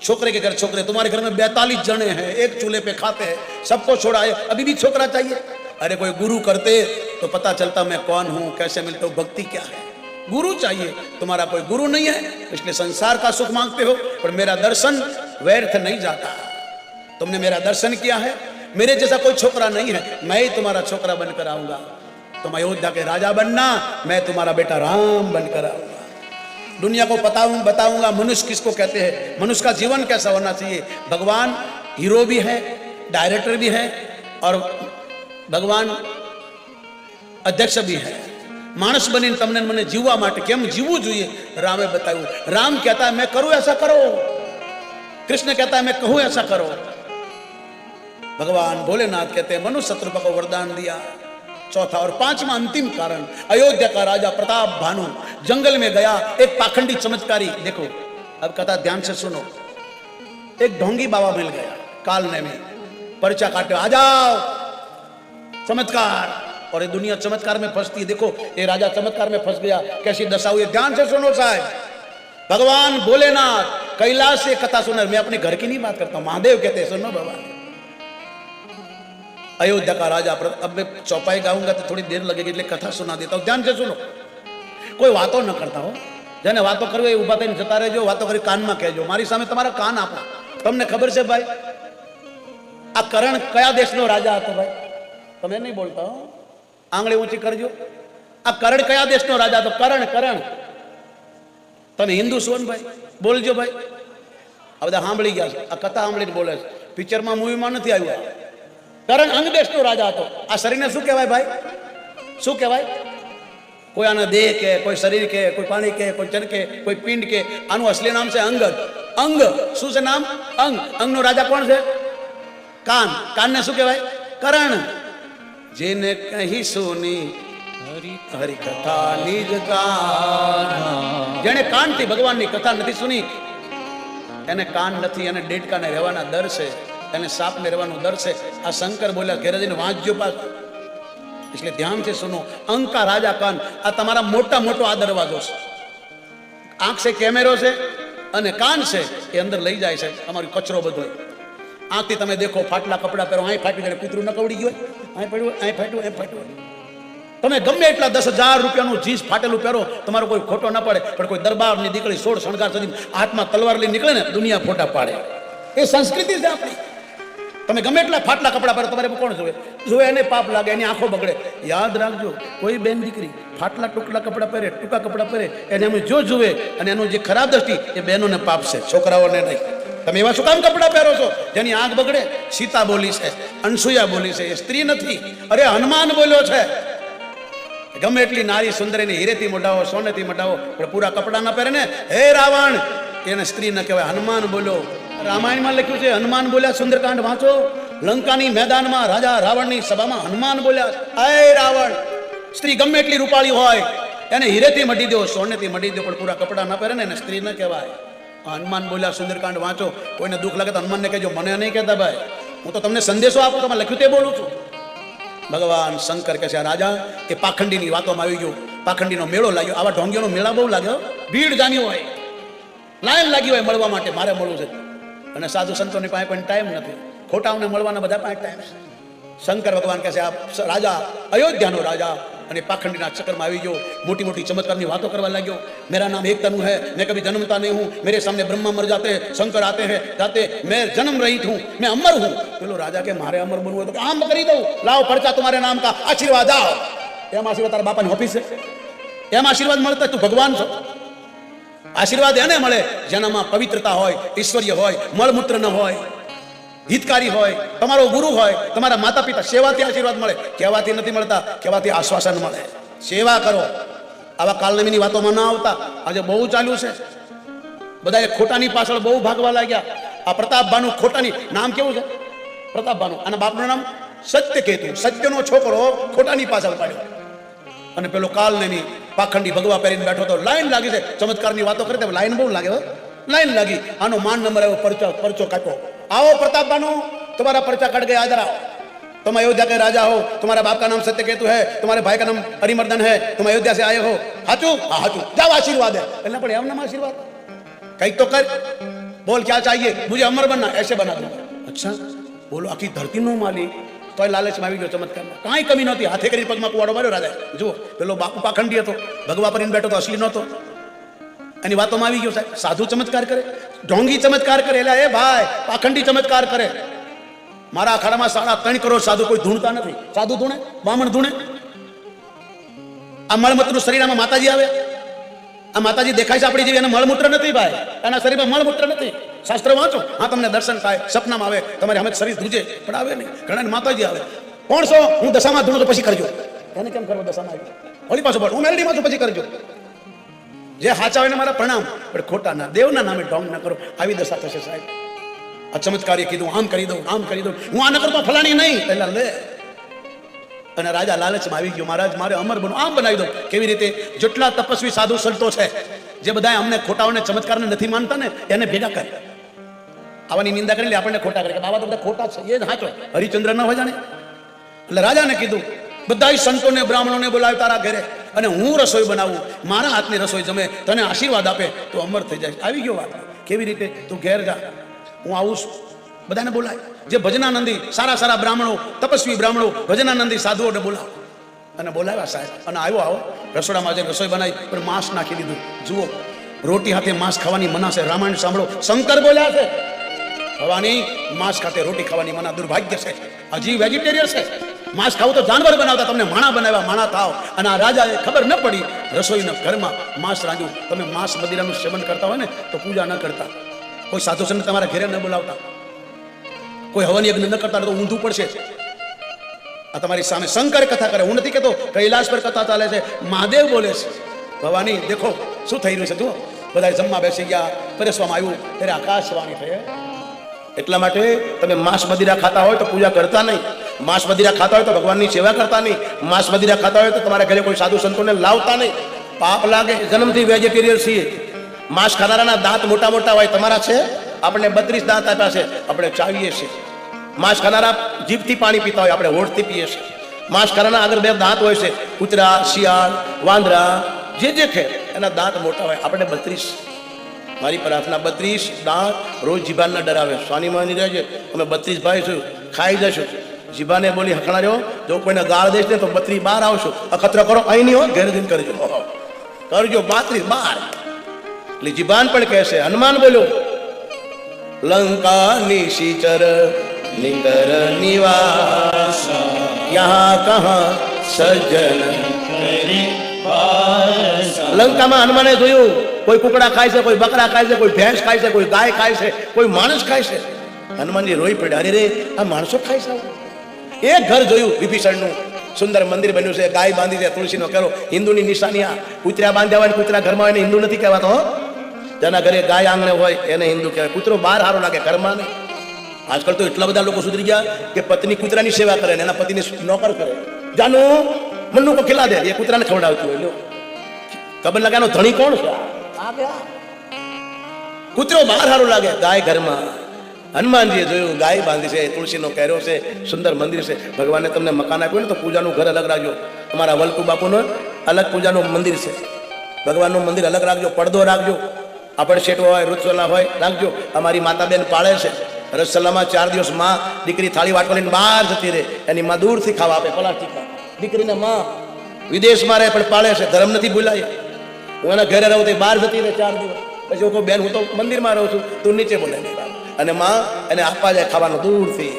छोकरे के घर छोकरे, तुम्हारे घर में 42 जने हैं, एक चूल्हे पे खाते हैं, सबको छोड़ा है, अभी भी छोकरा चाहिए? अरे कोई गुरु करते तो पता चलता मैं कौन हूं, कैसे मिलता हूं, भक्ति क्या है। गुरु चाहिए, तुम्हारा कोई गुरु नहीं है, इसलिए संसार का सुख मांगते हो, पर मेरा दर्शन व्यर्थ नहीं जाता। तुमने मेरा दर्शन किया है, मेरे जैसा कोई छोकरा नहीं है, मैं ही तुम्हारा छोकरा बनकर आऊंगा। तुम अयोध्या के राजा बनना, मैं तुम्हारा बेटा राम बनकर आऊंगा। दुनिया को बताऊंगा मनुष्य किसको कहते हैं, मनुष्य का जीवन कैसा होना चाहिए। भगवान हीरो भी है, डायरेक्टर भी है, और भगवान अध्यक्ष भी है। मानस बनी तमने मने जीववा माटे केम जीवવું જોઈએ रामे बताव्યું। राम कहता है मैं करूं ऐसा करो, कृष्ण कहता है मैं कहूं ऐसा करो। भगवान भोलेनाथ कहते हैं मनुष्य शत्रुपा को वरदान दिया। चौथा और 5वां अंतिम कारण, अयोध्या का राजा प्रताप भानु जंगल में गया, एक पाखंडी चमत्कारी, देखो अब कथा ध्यान से सुनो। एक ढोंगी बाबा मिल गया कालने में, पर्चा काटे आ जाओ चमत्कार, और ये दुनिया चमत्कार में फंसती है। देखो ये राजा चमत्कार में फंस गया, कैसी दशा हुई, ध्यान से सुनो साहब। भगवान भोलेनाथ कैलाश से कथा सुना, मैं अपने घर की नहीं बात करता हूं, महादेव कहते हैं, सुनो बाबा। अयोध्या का राजा, अब मैं चौपाई गाऊंगा तो थोड़ी देर लगेगी, इसलिए कथा सुना देता हूं, ध्यान से सुनो। कोई वातो न करता हो, जेने वातो करवी ए उभा थईने जता रहेजो, वातो करी कान में कहेजो, मारी सामे तमारा कान आपो। तमने खबर छे भाई, આ કરણ કયા દેશનો રાજા હતો ભાઈ? તમે નહીં બોલતા હો, આંગળી ઊંચી કરજો. આ કરણ કયા દેશનો રાજા હતો? કરણ કરણ. તમે હિન્દુ છો ને ભાઈ? બોલજો ભાઈ. આ બધા સાંભળી ગયા છે, આ કથા સાંભળીને બોલે છે, પિક્ચરમાં મૂવીમાં નથી આવ્યું. કરણ અંગ દેશનો રાજા હતો. આ શરીરને શું કહેવાય ભાઈ? શું કહેવાય? કોઈ આને દેહ કે, કોઈ શરીર કે, કોઈ પાણી કે, કોઈ જન કે, કોઈ પિંડ કે. આનું અસલી નામ છે અંગ. અંગ શું છે નામ? અંગ. અંગનો રાજા કોણ છે? કાન. કાનને શું કહેવાય? કરણ. જેને કહી સુની હરી કથા નિજ કાન. જેને કાનથી ભગવાનની કથા નથી સુની એને કાન નથી, એને ડેડકાને રહેવાના દર છે, એને સાપને રહેવાનું દર છે. આ શંકર બોલ્યા ઘેર જઈને વાંચજો પાછું. એટલે ધ્યાન છે સુનો. અંક કા રાજા કાન. આ તમારા મોટા મોટો આ દરવાજો છે. આંખ છે કેમેરો છે, અને કાન છે એ અંદર લઈ જાય છે તમારો કચરો બધો. આંખથી તમે દેખો, ફાટલા કપડા પહેરો, અહીં ફાટી જાય, કૂતરું ન કવડી ગયું, અહીં પડ્યું, અહીં ફાટ્યું, અહીં ફાટ્યું. તમે ગમે એટલા 10,000 રૂપિયાનું જીન્સ ફાટેલું પહેરો, તમારો કોઈ ખોટો ના પડે. પણ કોઈ દરબારની દીકરી 16 શણગાર સુધી હાથમાં તલવાર લઈ નીકળે ને, દુનિયા ફોટા પાડે. એ સંસ્કૃતિ છે આપણી. તમે ગમે એટલા ફાટલા કપડા પહેરો, તમારે કોણ જોવે? જોવે એને પાપ લાગે, એની આંખો બગડે. યાદ રાખજો, કોઈ બેન દીકરી ફાટલા ટૂંકલા કપડા પહેરે, ટૂંકા કપડા પહેરે, એને અમે જો જુએ અને એનું જે ખરાબ દ્રષ્ટિ, એ બહેનોને પાપ છે, છોકરાઓને નહીં. તમે એવા શું કામ કપડા પહેરો છો જેની આંખ બગડે? સીતા બોલી છે, અનસુયા બોલી છે, એ સ્ત્રી નથી. અરે હનુમાન બોલ્યો છે. ગમે એટલી નારી સુંદર એને હીરેથી મઢાવો, સોનેથી મઢાવો, પણ પૂરા કપડા ના પહેરે ને, હે રાવણ, એને સ્ત્રી ન કહેવાય. હનુમાન બોલ્યો. રામાયણમાં લખ્યું છે હનુમાન બોલ્યા. સુંદરકાંડ વાંચો. લંકાની મેદાનમાં રાજા રાવણની સભામાં હનુમાન બોલ્યા, હે રાવણ, સ્ત્રી ગમે એટલી રૂપાળી હોય એને હીરેથી મઢી દો, સોનેથી મઢી દો, પણ પૂરા કપડા ના પહેરે ને એને સ્ત્રી ન કહેવાય. હનુમાન બોલ્યા. સુંદરકાંડ વાંચો. કોઈને દુઃખ લાગે તો હનુમાનને કહેજો, મને નહીં કહેતા ભાઈ. હું તો તમને સંદેશો આપું, તમે લખ્યું તે બોલું છું. ભગવાન શંકર કહે છે આ રાજા એ પાખંડીની વાતોમાં આવી ગયો. પાખંડીનો મેળો લાગ્યો. આવા ઢોંગીઓનો મેળા બહુ લાગ્યો. ભીડ જામી હોય, લાઈન લાગી હોય મળવા માટે, મારે મળવું છે. અને સાધુ સંતોની પાસે પણ ટાઈમ નથી. ખોટાઓને મળવાના બધા પાસે ટાઈમ છે. શંકર ભગવાન કહે છે આ રાજા, અયોધ્યાનો રાજા, અને પાખંડીના ચક્કરમાં આવી ગયો. મોટી મોટી ચમત્કારની વાતો કરવા લાગ્યો. मेरा नाम एक तनु है, मैं कभी जन्मता नहीं हूँ, मेरे सामने ब्रह्मा मर जाते हैं, शंकर आते हैं जाते, मैं जन्म रहित हूँ, मैं अमर हूँ. પેલો રાજા કે મારે અમર બનવું હોય તો આમ કરી દઉં, લાવો પરચા તમારે નામ કા, આશીર્વાદ આવો. એમ આશીર્વાદ તારા બાપાની ઓફિસ છે? એમ આશીર્વાદ મળતા? તું ભગવાન છો. આશીર્વાદ એને મળે જેનામાં પવિત્રતા હોય, ઈશ્વર્ય હોય, મળમૂત્ર ન હોય, હિતકારી હોય, તમારો ગુરુ હોય, તમારા માતા પિતા. સેવાથી આશીર્વાદ મળે, કહેવાથી નથી મળતા. કહેવાથી આશ્વાસન મળે. સેવા કરો. આવા કાલનમીની વાતોમાં ના આવતા. આજે બહુ ચાલ્યું છે. બધા ખોટાની પાછળ બહુ ભાગવા લાગ્યા. આ પ્રતાપભાનું ખોટાની નામ કેવું છે? પ્રતાપભાનું. આના બાપનું નામ સત્યકેતુ. સત્યનો છોકરો ખોટાની પાછળ પાડ્યો. અને પેલો કાલનેમી પાખંડી ભગવા પહેરીને બેઠો તો. લાઈન લાગી છે. ચમત્કારની વાતો કરે, લાઈન બહુ લાગે. લાઈન લાગી. આનો માન નંબર આવ્યો, પરચો કાપ્યો. आओ प्रतापबानु, तुम्हारा पर्चा कट गया, इधर आओ. तुम अयोध्या के राजा हो, तुम्हारे बाप का नाम सत्यकेतु है, तुम्हारे भाई का नाम हरिमर्दन है, तुम अयोध्या से आए हो. हाचू? हाँ हाचू. जाओ आशीर्वाद है. એટલે પણ એમ નામ આશીર્વાદ કઈક તો કર. બોલ क्या चाहिए? मुझे अमर बनना, ऐसे बना दूंगा. अच्छा બોલો, આખી ધરતીનો માલિક. તોય લાલચમાં આવી ગયો ચમત્કારમાં. કાંઈ કમી નહોતી. હાથે કરી પગમાં કુવાડો માર્યો રાજા. જુઓ, પેલો બાપુ પાખંડી હતો, ભગવા પરીને બેઠો તો અસલી નહોતો. એની વાતોમાં આવી ગયો. સાહેબ સાધુ ચમત્કાર કરે, ઢોંગી ચમત્કાર કરે. એટલે એ ભાઈ પાખંડી ચમત્કાર કરે. મારા અખાડામાં 3.5 કરોડ સાધુ કોઈ ધૂણતા નથી. સાધુ ધૂણે, બ્રાહ્મણ ધૂણે. આ મળમૂત્રનું શરીર, આમાં માતાજી આવે. આ માતાજી દેખાય છે આપણી જેવી, એને મળમૂત્ર નથી ભાઈ. એના શરીરમાં મળમૂત્ર નથી. શાસ્ત્ર વાંચો, હા તમને દર્શન થાય, સપનામાં આવે, તમારે અમે શરીર ધ્રુજે, પણ આવે નહીં. ઘણા માતાજી આવે. કોણ છો? હું દશામાં ધૂણું તો પછી કરજો. એને કેમ કરવો દશામાં આવી? વળી પાછો બોલ, હું મેલડીમાં છું પછી કરજો. જે હાચા હોય ને મારા પ્રણામ, પણ ખોટા ના, દેવના નામે ઢોંગ ના કરો. આવી દશા થશે સાહેબ. આ ચમત્કારી કીધું, આમ કરી દઉં, આમ કરી દઉં, હું આ ન કરતો ફલાણી નહીં. પહેલા લે. અને રાજા લાલચમાં આવી ગયો, મહારાજ મારે અમર બનવું, આમ બનાવી દઉં. કેવી રીતે? જેટલા તપસ્વી સાધુ સંતો છે, જે બધા અમને ખોટાઓને ચમત્કારને નથી માનતા ને, એને ભેગા કરે. આવાની નિંદા કરી લે, આપણને ખોટા કરે કે બાબા તો બધા ખોટા છે, એ જ હાચો. હરિચંદ્ર ન હોય જાણે. એટલે રાજાને કીધું, બધા સંતોને બ્રાહ્મણોને બોલાવે તારા ઘરે, અને હું રસોઈ બનાવું, મારા હાથની રસોઈ જમે, તને આશીર્વાદ આપે તો અમર થઈ જાય. આવી ગયો વાત. કેવી રીતે? તું ઘેર જા, હું આવું છું. બધાને બોલાય. જે ભજનાનંદી સારા સારા બ્રાહ્મણો, તપસ્વી બ્રાહ્મણો, ભજનાનંદી સાધુઓને બોલાવો. અને બોલાવ્યા સાહેબ. અને આવ્યો, આવો રસોડામાં જઈને રસોઈ બનાવી, પણ માંસ નાખી દીધું. જુઓ, રોટી હાથે માંસ ખાવાની મના છે. રામાયણ સાંભળો, શંકર બોલ્યા છે. ભવાની માંસ ખાતે રોટી ખાવાની મના દુર્ભાગ્ય છે. હજી વેજીટેરિયન છે. માંસ ખાવું તો જાનવર બનાવતા, તમને માણા બનાવ્યા, માણા થાવ. અને આ રાજાએ ખબર ન પડી રસોઈના ઘરમાં માંસ રાંધ્યું. તમે માંસ મદિરાનું સેવન કરતા હોય ને તો પૂજા ન કરતા. કોઈ સાધુ સંત તમારા ઘરે ન બોલાવતા, કોઈ હવન યજ્ઞ ન કરતા, તો ઊંધું પડશે. આ તમારી સામે શંકર કથા કરે. હું નથી કહેતો કૈલાસ પર કથા ચાલે છે, મહાદેવ બોલે છે. ભવાની દેખો શું થઈ રહ્યું છે. જુઓ, બધા જમવા બેસી ગયા, પરેશવામાં આવ્યું ત્યારે આકાશવાણી થઈ. એટલા માટે તમે માંસ મદિરા ખાતા હોય તો પૂજા કરતા નહીં. માંસ મદિરા ખાતા હોય તો ભગવાનની સેવા કરતા નહીં. માંસ મદિરા ખાતા હોય તો તમારા ઘરે કોઈ સાધુ સંતોને લાવતા નહીં. પાપ લાગે. જન્મથી વેજીટેરિયન છીએ. માંસ ખાનારાના દાંત મોટા મોટા હોય. તમારા છે? આપણે 32 દાંત આપ્યા છે, આપણે ચાવીએ છીએ. માંસ ખાનારા જીભથી પાણી પીતા હોય, આપણે હોઠથી પીએ છીએ. માંસ ખાનારા આગળ 2 દાંત હોય છે. કૂતરા, શિયાળ, વાંદરા, જે છે એના દાંત મોટા હોય. આપણે 32. મારી પ્રાર્થના 32 દાંત રોજ જીભાને ડરાવે. સ્વાની માની રહેજે, અમે 32 ભાઈ છું, ખાઈ જશું. જીભાને બોલી હખણાર્યો, જો કોઈને ગાળ દેશ ને તો 32 બહાર આવશું. અખતરો કરો, અહીં નહીં હો, ઘેર જઈને કરજો. 32 બહાર. એટલે જીભાન પણ કહેશે. હનુમાન બોલ્યો, લંકા નિશિચર નિકર નિવાસ, યહાં કહા સજ્જન. લંકામાં હનુમાને જોયું, કોઈ કુકડા ખાય છે, કોઈ બકરા ખાય છે, કોઈ ભેંસ ખાય છે, કોઈ ગાય ખાય છે, કોઈ માણસ ખાય છે. હનુમાનજી રોઈ પડ્યા, અરે રે આ માણસો ખાય છે. એક ઘર જોયું વિભીષણનું, સુંદર મંદિર બન્યું છે, ગાય બાંધી છે, તુલસીનો કેરો. હિન્દુની નિશાની આ. કૂતરા બાંધ્યા હોય, કૂતરા ઘરમાં હોય, એને હિન્દુ નથી કહેવાતો. જેના ઘરે ગાય આંગણે હોય એને હિન્દુ કહેવાય. કૂતરો બહાર સારો લાગે, ઘરમાં નહીં. આજકાલ તો એટલા બધા લોકો સુધરી ગયા કે પત્ની કૂતરાની સેવા કરે ને એના પતિને નોકર કરે. જાનું મન્નુ કો ખીલા દે, એ કૂતરાને ખવડાવતું હોય. ખબર લાગે આનો ધણી કોણ છે. કૂતરો બહાર સારું લાગે, ગાય ઘરમાં. હનુમાનજીએ જોયું, ગાય બાંધી છે, તુલસીનો કેરો છે, સુંદર મંદિર છે. ભગવાને તમને મકાન આપ્યું ને તો પૂજાનું ઘર અલગ રાખજો. અમારા વલ્કુ બાપુનું અલગ પૂજાનું મંદિર છે. ભગવાનનું મંદિર અલગ રાખજો, પડદો રાખજો. આપણ શેઠો હોય, રુચસલા હોય, રાખજો. અમારી માતા બેન પાળે છે. રસલામાં 4 દિવસ માં દીકરી થાળી વાટકો લઈને બહાર જતી રહે, એની માં દૂરથી ખાવા આપે, પ્લાસ્ટિકમાં. દીકરીને માં વિદેશમાં રહે પણ પાળે છે, ધર્મ નથી ભૂલાય. હું એના ઘરે રહું તો બહાર જતી રહે 4 દિવસ. પછી હું બેન હું તો મંદિરમાં રહું છું, તું નીચે બોલે નહીં. અને માં એને આપવા જાય ખાવાનું દૂરથી.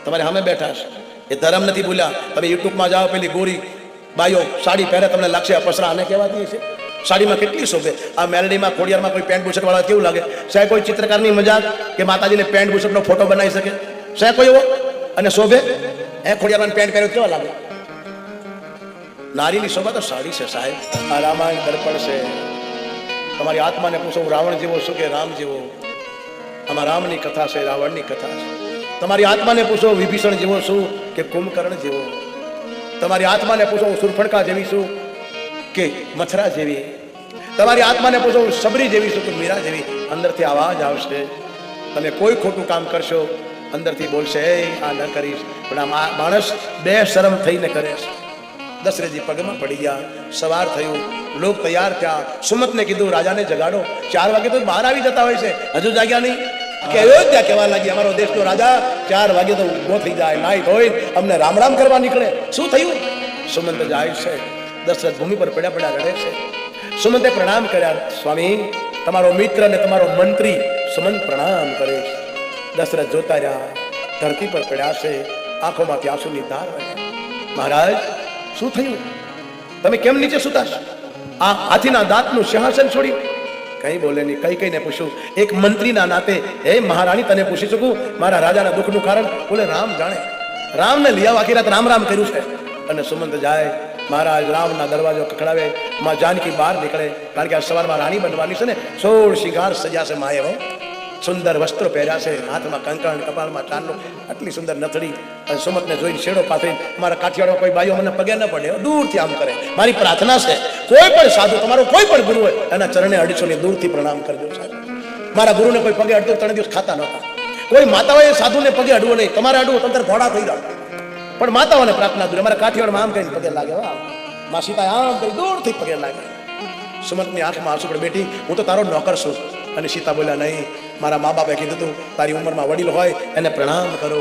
તમારે સામે બેઠા છે, એ ધર્મ નથી ભૂલ્યા. તમે યુટ્યુબમાં જાઓ, પેલી ગોરી બાઈઓ સાડી પહેરે, તમને લાગશે અપસરા આને કહેવાતી છે. સાડીમાં કેટલી શોભે. આ મેલડીમાં ખોડિયારમાં કોઈ પેન્ટ બુશર્ટ વાળા કેવું લાગે? સાહેબ કોઈ ચિત્રકારની મજાક કે માતાજીને પેન્ટ બુશર્ટનો ફોટો બનાવી શકે? સાહેબ કોઈ એવો અને શોભે? ખોડિયારમાં પેન્ટ પહેર્યો કેવા લાગે? નારીની શોભા તો સાડી છે સાહેબ. આ રામાયણ દર્પણ છે. તમારી આત્માને પૂછો, રાવણ જેવો શું કે રામ જેવો? આમાં રામની કથા છે, રાવણની કથા છે. તમારી આત્માને પૂછો, વિભીષણ જેવો શું કે કુંભકર્ણ જેવો? તમારી આત્માને પૂછો, સુરફણકા જેવી શું કે મથરા જેવી? તમારી આત્માને પૂછો, સબરી જેવી શું કે મીરા જેવી? અંદરથી અવાજ આવશે. તમે કોઈ ખોટું કામ કરશો, અંદરથી બોલશે, આ ન કરીશ. પણ આ માણસ બે શરમ થઈને કરે છે. દશરથજી પગમાં પડી ગયા. સવાર થયું, લોક તૈયાર થયા. સુમતને કીધું રાજાને જગાડો. 4 વાગે તો બહાર આવી જતા હોય છે, હજુ જાગ્યા નહીં. કે અયોધ્યા કહેવા લાગી, અમારો દેશનો રાજા 4 વાગે તો ઊભો થઈ જાય, નાઈ ધોઈ અમને રામ રામ કરવા નીકળે. શું થયું? સુમંત જાય છે. દશરથ ભૂમિ પર પડ્યા પડ્યા રડે છે. સુમંતે પ્રણામ કર્યા. સ્વામી, તમારો મિત્ર ને તમારો મંત્રી સુમંત પ્રણામ કરે છે. દશરથ જોતા રહ્યા, ધરતી પર પડ્યા છે, આંખોમાંથી આંસુની ધાર વહે. મહારાજ શું થયું? તમે કેમ નીચે સુતા છો? આ હાથીના દાંતનું સિંહાસન છોડી? કઈ બોલે નહીં. કઈ કઈને પૂછ્યું. એક મંત્રીના નાતે, હે મહારાણી, તને પૂછી શકું મારા રાજાના દુઃખનું કારણ? બોલે રામ જાણે. રામને લઈ આવ. આખી રાત રામ રામ કર્યું છે. અને સુમંત જાય. મહારાજ રામના દરવાજો ખખડાવે. માં જાનકી બહાર નીકળે, કારણ કે આ સવારમાં રાણી બનવાની છે ને. 16 શિંગાર સજ્યા છે માએ. હો, સુંદર વસ્ત્રો પહેર્યા છે, હાથમાં કંકણ, કપાળમાં ચાંદલો, આટલી સુંદર નથડી. અને સુમતને જોઈને શેડો પાથરીને, મારા કાઠિયાવાડો કોઈ બાઈઓ મને પગે ન પડે, દૂરથી આમ કરે. મારી પ્રાર્થના છે, કોઈ પણ સાધુ, તમારો કોઈ પણ ગુરુ હોય, એના ચરણે અડીસો ને દૂરથી પ્રણામ કરજો સાહેબ. મારા ગુરુને કોઈ પગે અડતો 3 દિવસ ખાતા નહોતા. કોઈ માતાઓએ સાધુને પગે અડવો નહીં. તમારે અડવું તંત્ર ઘોડા થઈ જાવ. પણ માતાઓને પ્રાર્થના દૂર. અમારા કાઠિયાવાડમાં આમ કરીને પગે લાગે. વાહ, માં સીતા આમ કરી દૂરથી પગે લાગે. સુમંતની આંખમાં આંસુ પડે. બેટી, હું તો તારો નોકર છું. અને સીતા બોલ્યા, નહીં, મારા મા બાપે કીધું તું તારી ઉંમરમાં વડીલ હોય એને પ્રણામ કરો.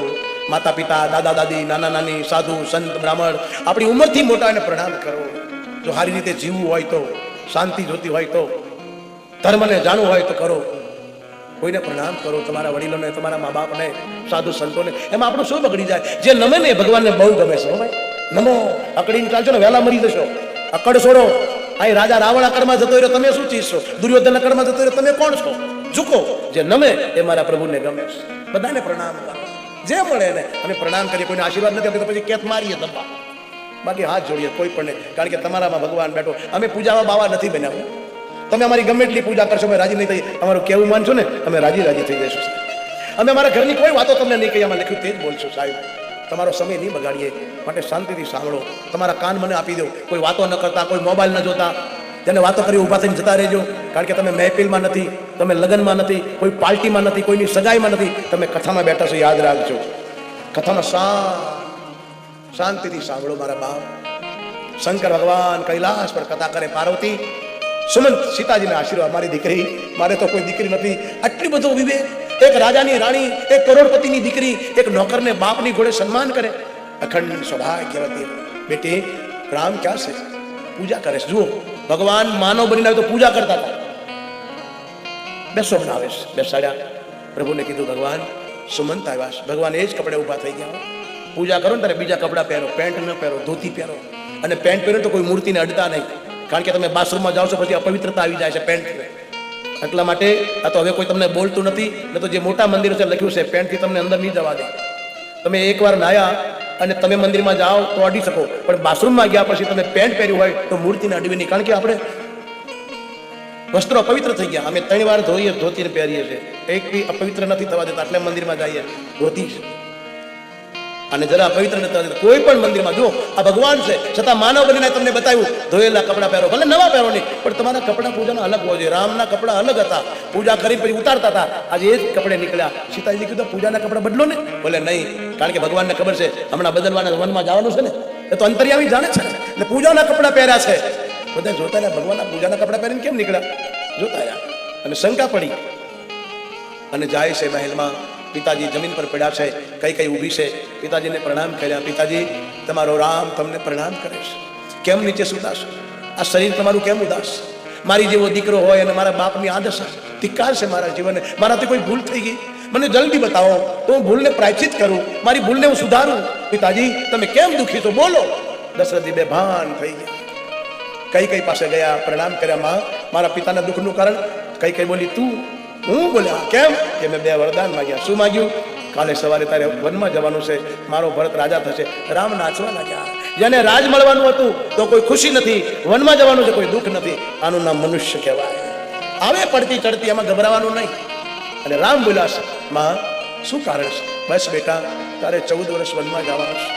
માતા પિતા, દાદા દાદી, નાના નાની, સાધુ સંત બ્રાહ્મણ, આપણી ઉંમરથી મોટા એને પ્રણામ કરો. જો સારી રીતે જીવવું હોય તો, શાંતિ જોતી હોય તો, ધર્મને જાણવું હોય તો કરો. કોઈને પ્રણામ કરો, તમારા વડીલોને, તમારા મા બાપને, સાધુ સંતોને. એમાં આપણું શું બગડી જાય? જે નમે ને ભગવાનને બહુ ગમે છે. ભાઈ નમો, અકડીને ચાલશો ને વહેલા મરી જશો. અકડ છોડો. અહીં રાજા રાવણ અકડમાં જતો રહ્યો, તમે શું ચીજ છો? દુર્યોધન અકડમાં જતો રહ્યો, તમે કોણ છો? ઝૂકો. જે નમે એ મારા પ્રભુને ગમે છે. બધાને પ્રણામ કરો, જે મળે ને અમે પ્રણામ કરીએ. કોઈને આશીર્વાદ નથી આપીએ તો પછી કેત મારીએ દબા, બાકી હાથ જોડીએ કોઈ પણ નહીં. કારણ કે તમારામાં ભગવાન બેઠો. અમે પૂજાવા બાવા નથી બનાવ્યું. તમે અમારી ગમે એટલી પૂજા કરશો, અમે રાજી નહીં થઈ. અમારું કેવું માનશો ને, અમે રાજી થઈ જઈશું. અમે અમારા ઘરની કોઈ વાતો તમને નહીં કહી, અમે લખ્યું તે જ બોલશું. સાહેબ તમારો સમય નહીં બગાડીએ, માટે શાંતિથી સાંભળો. તમારા કાન મને આપી દો. કોઈ વાતો ન કરતા, કોઈ મોબાઈલ ન જોતા. જેને વાતો કરી ઊભા થઈને જતા રહેજો. કારણ કે તમે મહેફિલમાં નથી, તમે લગ્નમાં નથી, કોઈ પાર્ટીમાં નથી, કોઈની સગાઈમાં નથી, તમે કથામાં બેઠા છો. યાદ રાખજો, કથામાં શાંતિથી સાંભળો. મારા બાપ શંકર ભગવાન કૈલાસ પર કથા કરે. પાર્વતી સુમંત સીતાજીને આશીર્વાદ. મારી દીકરી, મારે તો કોઈ દીકરી નથી. આટલી બધો વિવેક. એક રાજાની રાણી, એક કરોડપતિની દીકરી, એક નોકરને બાપની ઘોડે સન્માન કરે. અખંડ સૌભાગ્યવતી બેટી. રામ ક્યાં છે? પૂજા કરે છે. જુઓ, ભગવાન માનવ બનીને આવે તો પૂજા કરતા હતા. બેસો બનાવે છે. બેસાડ્યા. પ્રભુને કીધું ભગવાન સુમંત આવ્યા છે. ભગવાન એ જ કપડે ઊભા થઈ ગયા. પૂજા કરો ને ત્યારે બીજા કપડાં પહેરો, પેન્ટ ન પહેરો, ધોતી પહેરો. અને પેન્ટ પહેરો તો કોઈ મૂર્તિને અડતા નહીં. કારણ કે તમે બાથરૂમમાં જાઓ છો પછી અપવિત્રતા આવી જાય છે પેન્ટ. એટલા માટે આ તો હવે કોઈ તમને બોલતું નથી. ન તો જે મોટા મંદિરો છે લખ્યું છે પેન્ટથી તમને અંદર નહીં જવા દે. તમે એકવાર નાયા અને તમે મંદિરમાં જાઓ તો અડી શકો, પણ બાથરૂમમાં ગયા પછી તમે પેન્ટ પહેર્યું હોય તો મૂર્તિને અડવી નહીં. કારણ કે આપણે વસ્ત્રો અપવિત્ર થઈ ગયા. અમે 3 વાર ધોઈએ, ધોતીને પહેરીએ છીએ. એક બી અપવિત્ર નથી થવા દેતા. એટલે મંદિરમાં જઈએ ધોતી અને જરા અપવિત્ર નથી થવા દેતા. કોઈ પણ મંદિરમાં જો આ ભગવાન છે છતાં માનવ બનીને તમને બતાવ્યું ધોયેલા કપડાં પહેરો. ભલે નવા પહેરો નહીં, પણ તમારા કપડાં પૂજાના અલગ હોવા જોઈએ. રામના કપડાં અલગ હતા, પૂજા કરી પછી ઉતારતા હતા. આજે એ જ કપડે નીકળ્યા. સીતાજી કીધું પૂજાના કપડાં બદલો ને. બોલે નહીં, કારણ કે ભગવાનને ખબર છે હમણાં બદલવાના વનમાં જવાનું છે ને. એ તો અંતર્યામી જાણે છે એટલે પૂજાના કપડાં પહેર્યા છે. બધા જોતા રહ્યા ભગવાનના પૂજાના કપડાં પહેરીને કેમ નીકળ્યા, જોતા રહ્યા. અને શંકા પડી અને જાય છે મહેલમાં. પિતાજી જમીન પર પડ્યા છે. કઈ ઊભી છે. પિતાજીને પ્રણામ કર્યા. પિતાજી તમારો રામ તમને પ્રણામ કરે છે. કેમ નીચે સુતા છો? આ શરીર તમારું કેમ ઉદાસ? મારી જેવો દીકરો હોય અને મારા બાપની આદશા ધિક્કાર છે મારા જીવને. મારાથી કોઈ ભૂલ થઈ ગઈ, મને જલ્દી બતાવો તો હું ભૂલને પ્રાયશ્ચિત કરું, મારી ભૂલને હું સુધારું. પિતાજી તમે કેમ દુઃખી છો, બોલો. દશરથજી બેભાન થઈ ગયા. કઈ પાસે ગયા, પ્રણામ કર્યા. માં, મારા પિતાના દુઃખનું કારણ. કઈ બોલી તું? હું બોલ્યા કેમ? કે મેં 2 વરદાન માગ્યા. શું માગ્યું? કાલે સવારે તારે વનમાં જવાનું છે, મારો ભરત રાજા થશે. રામ નાચવા લાગ્યા. જેને રાજ મળવાનું હતું તો કોઈ ખુશી નથી, વનમાં જવાનું છે કોઈ દુઃખ નથી. આનું નામ મનુષ્ય કહેવાય. આવે પડતી ચડતી, એમાં ગભરાવાનું નહીં. અને રામ બોલ્યા છે, માં શું કારણ છે? બસ બેટા તારે 14 વર્ષ વનમાં જવાનું છે.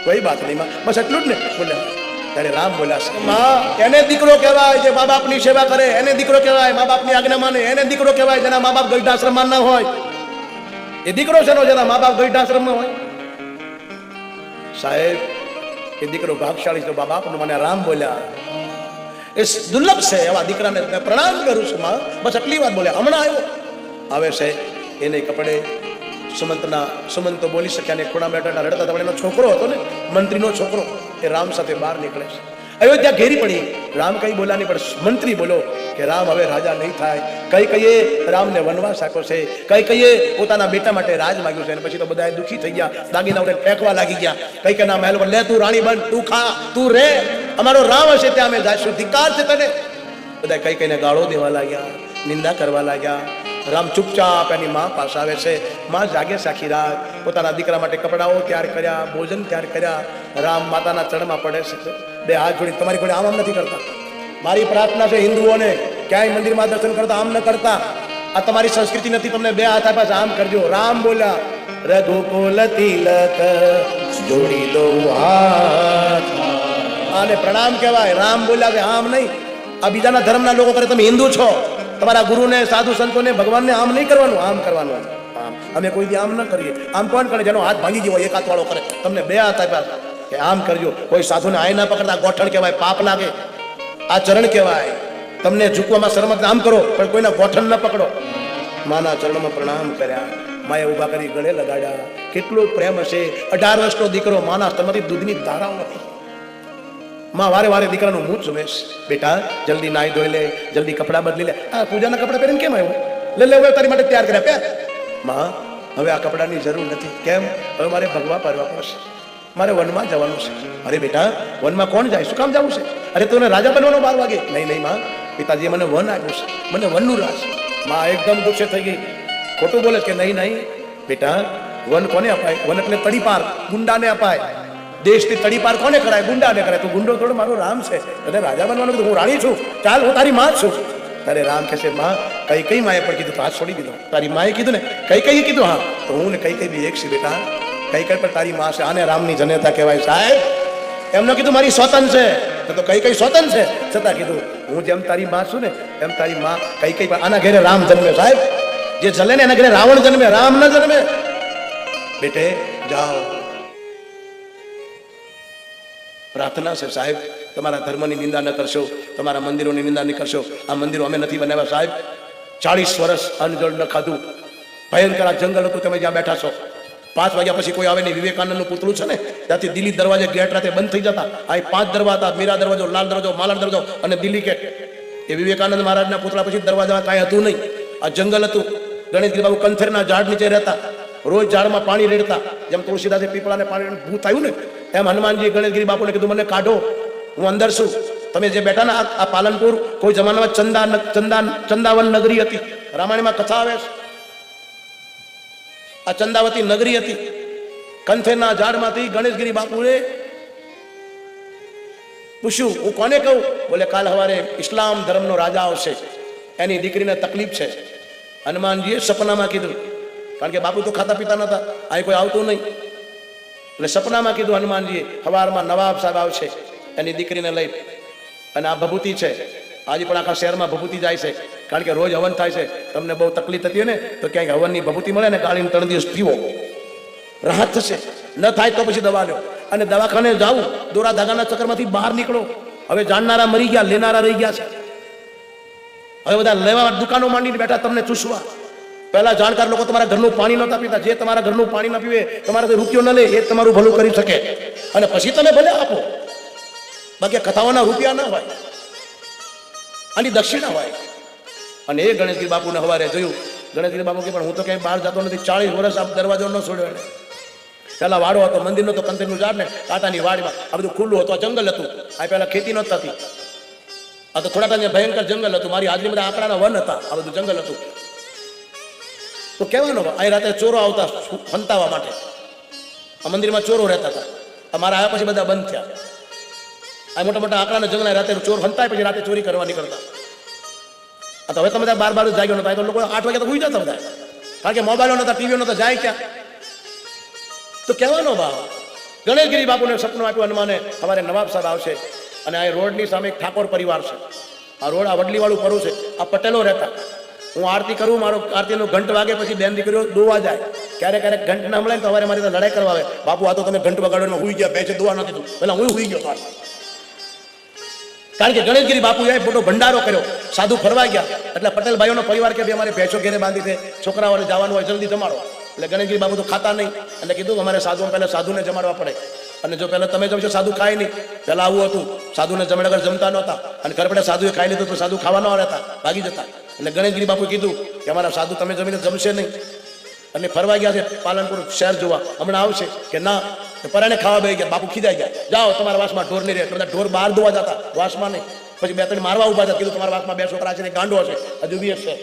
કોઈ વાત નહીં માં, બસ એટલું જ ને. બોલ્યા ત્યારે રામ બોલ્યા છે, માં એને દીકરો કહેવાય જે મા બાપની સેવા કરે. એને દીકરો કહેવાય મા બાપની આજ્ઞા માને. એને દીકરો કહેવાય જેના મા બાપ ગઈઢાશ્રમમાં ના હોય. એ દીકરો છે જેના મા બાપ ગઈઢાશ્રમમાં હોય. સાહેબ એ દીકરો ભાગશાળી છે મા બાપનું. મને રામ બોલ્યા એ દુર્લભ છે. એવા દીકરાને પ્રણામ કરું છું માં. બસ આટલી વાત બોલ્યા. હમણાં આવે છે એને કપડે. સુમંત તો બોલી શક્યા ને, ખૂણા બેઠા રડતા હતા. એનો છોકરો હતો ને, મંત્રીનો છોકરો, એ રામ સાથે બહાર નીકળે છે. અયોધ્યા ઘેરી પડી. રામ કઈ બોલ્યા નહીં, પણ મંત્રી બોલો કે રામ હવે રાજા નહીં થાય. કહીએ રામને વનવાસ આપ્યો છે. કહીએ પોતાના બેટા માટે રાજ માંગ્યું છે. અને પછી તો બધા દુઃખી થઈ ગયા, દાગીના ઉઠે ફેંકવા લાગી ગયા. કઈ ના મહેલ પર લે તું રાણી બન, તું ખા, તું રે, અમારો રામ હશે ત્યાં અમે જાશું. ધિક્કાર છે તને. બધા કઈને ગાળો દેવા લાગ્યા, નિંદા કરવા લાગ્યા. રામ ચૂપચાપ એની માં પાસે આવે છે. માં જાગે સાખી રાત. પોતાના દીકરા માટે કપડાઓ તૈયાર કર્યા, ભોજન તૈયાર કર્યા. રામ માતાના ચરણમાં પડે છે. 2 હાથ જોડી. તમારી કોઈ આમ નથી કરતા. મારી પ્રાર્થના છે હિન્દુઓને, ક્યાંય મંદિરમાં દર્શન કરતા આમ ન કરતા. આ તમારી સંસ્કૃતિ નથી. તમને 2 હાથ આપ્યા છે, આમ કરજો. રામ બોલ્યા રઘુકુલ તિલક જોડી દો હાથ. આને પ્રણામ કહેવાય. રામ બોલ્યા છે, આમ નહીં. આ બીજાના ધર્મના લોકો કરે. તમે હિન્દુ છો, તમારા ગુરુને, સાધુ સંતોને, ભગવાનને આમ નહીં કરવાનું, આમ કરવાનું. આમ અમે કોઈ દી આમ ન કરીએ. આમ કોણ કરે? જેનો હાથ ભાંગી ગયો એક હાથ વાળો કરે. તમને 2 હાથ આપ્યા કે આમ કરજો. કોઈ સાધુને આય ના પકડતા. ગોઠણ કહેવાય, પાપ લાગે. આ ચરણ કહેવાય. તમને ઝૂકવામાં શરમ. આમ કરો, પણ કોઈના ગોઠણ ન પકડો. માના ચરણમાં પ્રણામ કર્યા. માએ ઊભા કરી ગળે લગાડ્યા. કેટલો પ્રેમ હશે. 18 વર્ષનો દીકરો માના સ્તનમાંથી દૂધની ધારાઓ નથી. માં વારે દીકરાનું મુખ જુએ. બેટા જલ્દી નાહી ધોઈ લે, જલ્દી કપડાં બદલી લે. આ પૂજાના કપડાં પહેરીને કેમ આવ્યો? લે તારી માટે તૈયાર કર્યા પહેર. માં હવે આ કપડાની જરૂર નથી. કેમ? હવે મારે ભગવા પાડવા પડશે, મારે વનમાં જવાનું છે. અરે બેટા, વનમાં કોણ જાય? શું કામ જવું છે? અરે તને રાજા બનવાનો 12 વાગે. નહીં માં, પિતાજીએ મને વન આપ્યું છે, મને વનનું રાજ. માં એકદમ ગુસ્સે થઈ ગઈ. ખોટું બોલે કે નહીં બેટા, વન કોને અપાય? વન એટલે તડીપાર, ગુંડાને અપાય. દેશની તડીપાર કોને કરાય? ગુંડાને કરાય. તું ગુંડો થોડો, મારો રામ છે, અને રાજા બનવાનું કીધું. હું રાણી છું, ચાલ હું તારી માં છું. તારે રામ કહેશે માં કઈ માએ પણ કીધું તો હાથ છોડી દીધો. તારી માએ કીધું ને કઈ કીધું. હા તો હું ને કઈ બી એક છે બેટા. કઈ પણ તારી માં છે. આને રામની જનેતા કહેવાય સાહેબ. એમને કીધું મારી સ્વતન છે, તો કઈ સ્વતન છે, છતાં કીધું હું જેમ તારી માં છું ને એમ તારી માં કઈ આના ઘરે રામ જન્મે સાહેબ. જે જલે ને એના ઘરે રાવણ જન્મે, રામ ન જન્મે. બેટે જાઓ, પ્રાર્થના છે સાહેબ, તમારા ધર્મની નિંદા ન કરશો, તમારા મંદિરોની નિંદા નહીં કરશો. આ મંદિરો અમે નથી બનાવ્યા સાહેબ. 40 વર્ષ અન્ન જળ ન ખાધું. ભયંકર આ જંગલ હતું, તમે જ્યાં બેઠા છો. 5 વાગ્યા પછી કોઈ આવે નહીં. વિવેકાનંદનું પુતળું છે ને ત્યાંથી દિલ્હી દરવાજે ગેટ રાતે બંધ થઈ જતા. આ 5 દરવાજા, મીરા દરવાજો, લાલ દરવાજો, માલાડ દરવાજો અને દિલ્હી ગેટ. એ વિવેકાનંદ મહારાજના પુતળા પછી દરવાજા કાંઈ હતું નહીં. આ જંગલ હતું. ગણેશગીરી બાબુ કંથેરના ઝાડ નીચે રહેતા. રોજ ઝાડમાં પાણી રેડતા. જેમ તુલસીદાસે પીપળાને પાણી ભૂત આવ્યું ને એમ હનુમાનજી ગણેશગીરી બાપુને કીધું મને કાઢો, હું અંદર છું. તમે જે બેઠા ને આ પાલનપુર કોઈ જમાનામાં ચંદાવન નગરી હતી. રામાયણમાં કથા આવે છે. આ ચંદાવતી નગરી હતી. કંથેરના ઝાડમાંથી ગણેશગીરી બાપુએ પૂછ્યું હું કોને કહું? બોલે કાલ સવારે ઇસ્લામ ધર્મનો રાજા આવશે, એની દીકરીને તકલીફ છે. હનુમાનજીએ સપનામાં કીધું, કારણ કે બાપુ તો ખાતા પીતા નતા, અહીં કોઈ આવતું નહીં. એટલે સપનામાં કીધું હનુમાનજીએ સવારમાં નવાબ સાહેબ આવશે એની દીકરીને લઈ. અને આ ભભૂતિ છે, આજે પણ આખા શહેરમાં ભભૂતિ જાય છે, કારણ કે રોજ હવન થાય છે. તમને બહુ તકલીફ થતી હોય ને તો ક્યાંક હવનની ભભૂતિ મળે ને ગાળીને 3 દિવસ પીવો, રાહત થશે. ન થાય તો પછી દવા લો. અને દવાખાને જાઓ, દોરા ધાગાના ચક્કરમાંથી બહાર નીકળો. હવે જાણનારા મરી ગયા, લેનારા રહી ગયા છે. હવે બધા લેવા દુકાનો માંડીને બેઠા તમને ચૂસવા. પહેલા જાણકાર લોકો તમારા ઘરનું પાણી નહોતા પીતા. જે તમારા ઘરનું પાણી ન પીવે, તમારાથી રૂપિયો ન લે, એ તમારું ભલું કરી શકે. અને પછી તમે ભલે આપો, બાકી કથાઓના રૂપિયા ના હોય, આની દક્ષિણા હોય. અને એ ગણેશગીરી બાપુને સવારે જોયું. ગણેશગીરી બાપુ કે પણ હું તો ક્યાંય બહાર જતો નથી. 40 વર્ષ આ દરવાજો ન છોડ્યો એને. પહેલા વાડો હતો, મંદિરનો તો કંથેરનું ઝાડ ને કાંટાની વાડીમાં આ બધું ખુલ્લું હતું. આ જંગલ હતું. આ પહેલા ખેતી નહોતી થતી. આ તો થોડા ટાઈમ ભયંકર જંગલ હતું. મારી હાજરી બધા આંકડાના વન હતા. આ બધું જંગલ હતું. તો કહેવાનો અહીં રાતે ચોરો આવતા ફંતાવા માટે. આ મંદિરમાં ચોરો રહેતા હતા. અમારા આવ્યા પછી બધા બંધ થયા. આ મોટા મોટા આંકડાના જંગલ રાતે ચોર ફંતાય પછી રાતે ચોરી કરવા નીકળતા. આ તો હવે તમે બધા 12 જાગ્યો નતા. તો લોકો 8 વાગ્યા તો સુઈ જતા બધા, કારણ કે મોબાઈલો નતા, ટીવીઓ નતા, જાય ક્યાં? તો કહેવાનો ભાવ. ગણેશગીરી બાપુને સપનું આપ્યું હનુમાને સવારે નવાબ સાહેબ આવશે. અને આ રોડની સામે એક ઠાકોર પરિવાર છે. આ રોડ આ વડલીવાળું પરું છે. આ પટેલો રહેતા. હું આરતી કરું, મારો આરતીનો ઘંટ વાગે પછી બેન દીકરીઓ દોવા જાય. ક્યારેક ઘંટ ના મળે તો સવારે મારી તો લડાઈ કરવા આવે. બાપુ આ તો તમે ઘંટ વગાડો હુઈ ગયા, બેસે દોવા નથી. પેલા હું હુઈ ગયો. કારણ કે ગણેશગીરી બાપુએ મોટો ભંડારો કર્યો. સાધુ ફરવા ગયા એટલે પટેલ ભાઈઓનો પરિવાર કે અમારે ભેંસો ઘેરે બાંધી છે, છોકરાઓને જવાનું હોય, જલ્દી જમાડો. એટલે ગણેશગીરી બાપુ તો ખાતા નહીં. એટલે કીધું અમારે સાધુ પહેલા સાધુને જમાડવા પડે. અને જો પહેલા તમે જમશો સાધુ ખાય નહીં. પહેલા આવું હતું, સાધુને જમણ વગર જમતા નહોતા. અને ઘર પડે સાધુએ ખાઈ લીધું તો સાધુ ખાવા ન રહેતા, ભાગી જતા. એટલે ગણેશગીરી બાપુ કીધું કે અમારા સાધુ તમે જમીને જમશે નહીં. એટલે ફરવા ગયા છે પાલનપુર શહેર જોવા, હમણાં આવશે કે ના. પરાણે ખાવા બે ગયા. બાપુ ખીજાઈ ગયા, જાઓ તમારા વાસમાં ઢોર નહીં રહે. બધા ઢોર બહાર ધોવા જતા, વાસમાં નહીં. પછી 2-3 મારવા ઉભા હતા. કીધું તમારા વાસમાં 2 છોકરા છે ને ગાંડો હશે, હજુ બી હશે.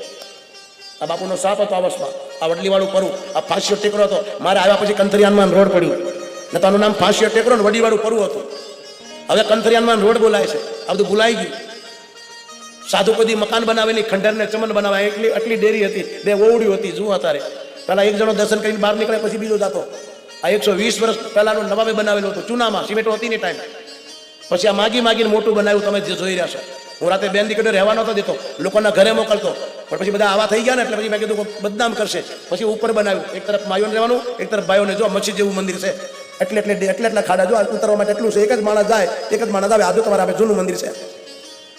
આ બાપુનો સાપ હતો આ વાસમાં. આ વડલીવાળું પરું, આ ફાંસીઓ ટેકરો હતો. મારે આવ્યા પછી કંથરિયાનમાં રોડ પડ્યું ને તો આનું નામ ફાંસીઓ ટેકરો ને વડીવાળું પરું હતું. હવે કંથરિયાનમાં રોડ બોલાય છે. આ બધું ભૂલાઈ ગયું. સાધુ કદી મકાન બનાવે નહીં, ખંડર ને ચમન બનાવે. એટલી ડેરી હતી, 2 ઓવડીઓ હતી. જુઓ અત્યારે પેલા એક જણો દર્શન કરીને બહાર નીકળે, પછી બીજો જતો. આ 120 વર્ષ પહેલાનું નવાબે બનાવેલું હતું. ચૂનામાં સિમેન્ટો હતી ને ટાઈમ. પછી આ માગીને મોટું બનાવ્યું. તમે જે જોઈ રહ્યા છો. હું રાતે બેન દીકરીઓ રહેવા નહોતો દેતો, લોકોના ઘરે મોકલતો. પણ પછી બધા આવા થઈ ગયા ને એટલે પછી મેં કીધું બદનામ કરશે. પછી ઉપર બનાવ્યું. એક તરફ માયોને રહેવાનું, એક તરફ ભાઈઓને. જો મસ્જિદ જેવું મંદિર છે. એટલા ખાડા. જો ઉતરવા માટે એટલું છે. એક જ માણસ જાય, એક જ માણસ આવે. આજુ તમારે જૂનું મંદિર છે.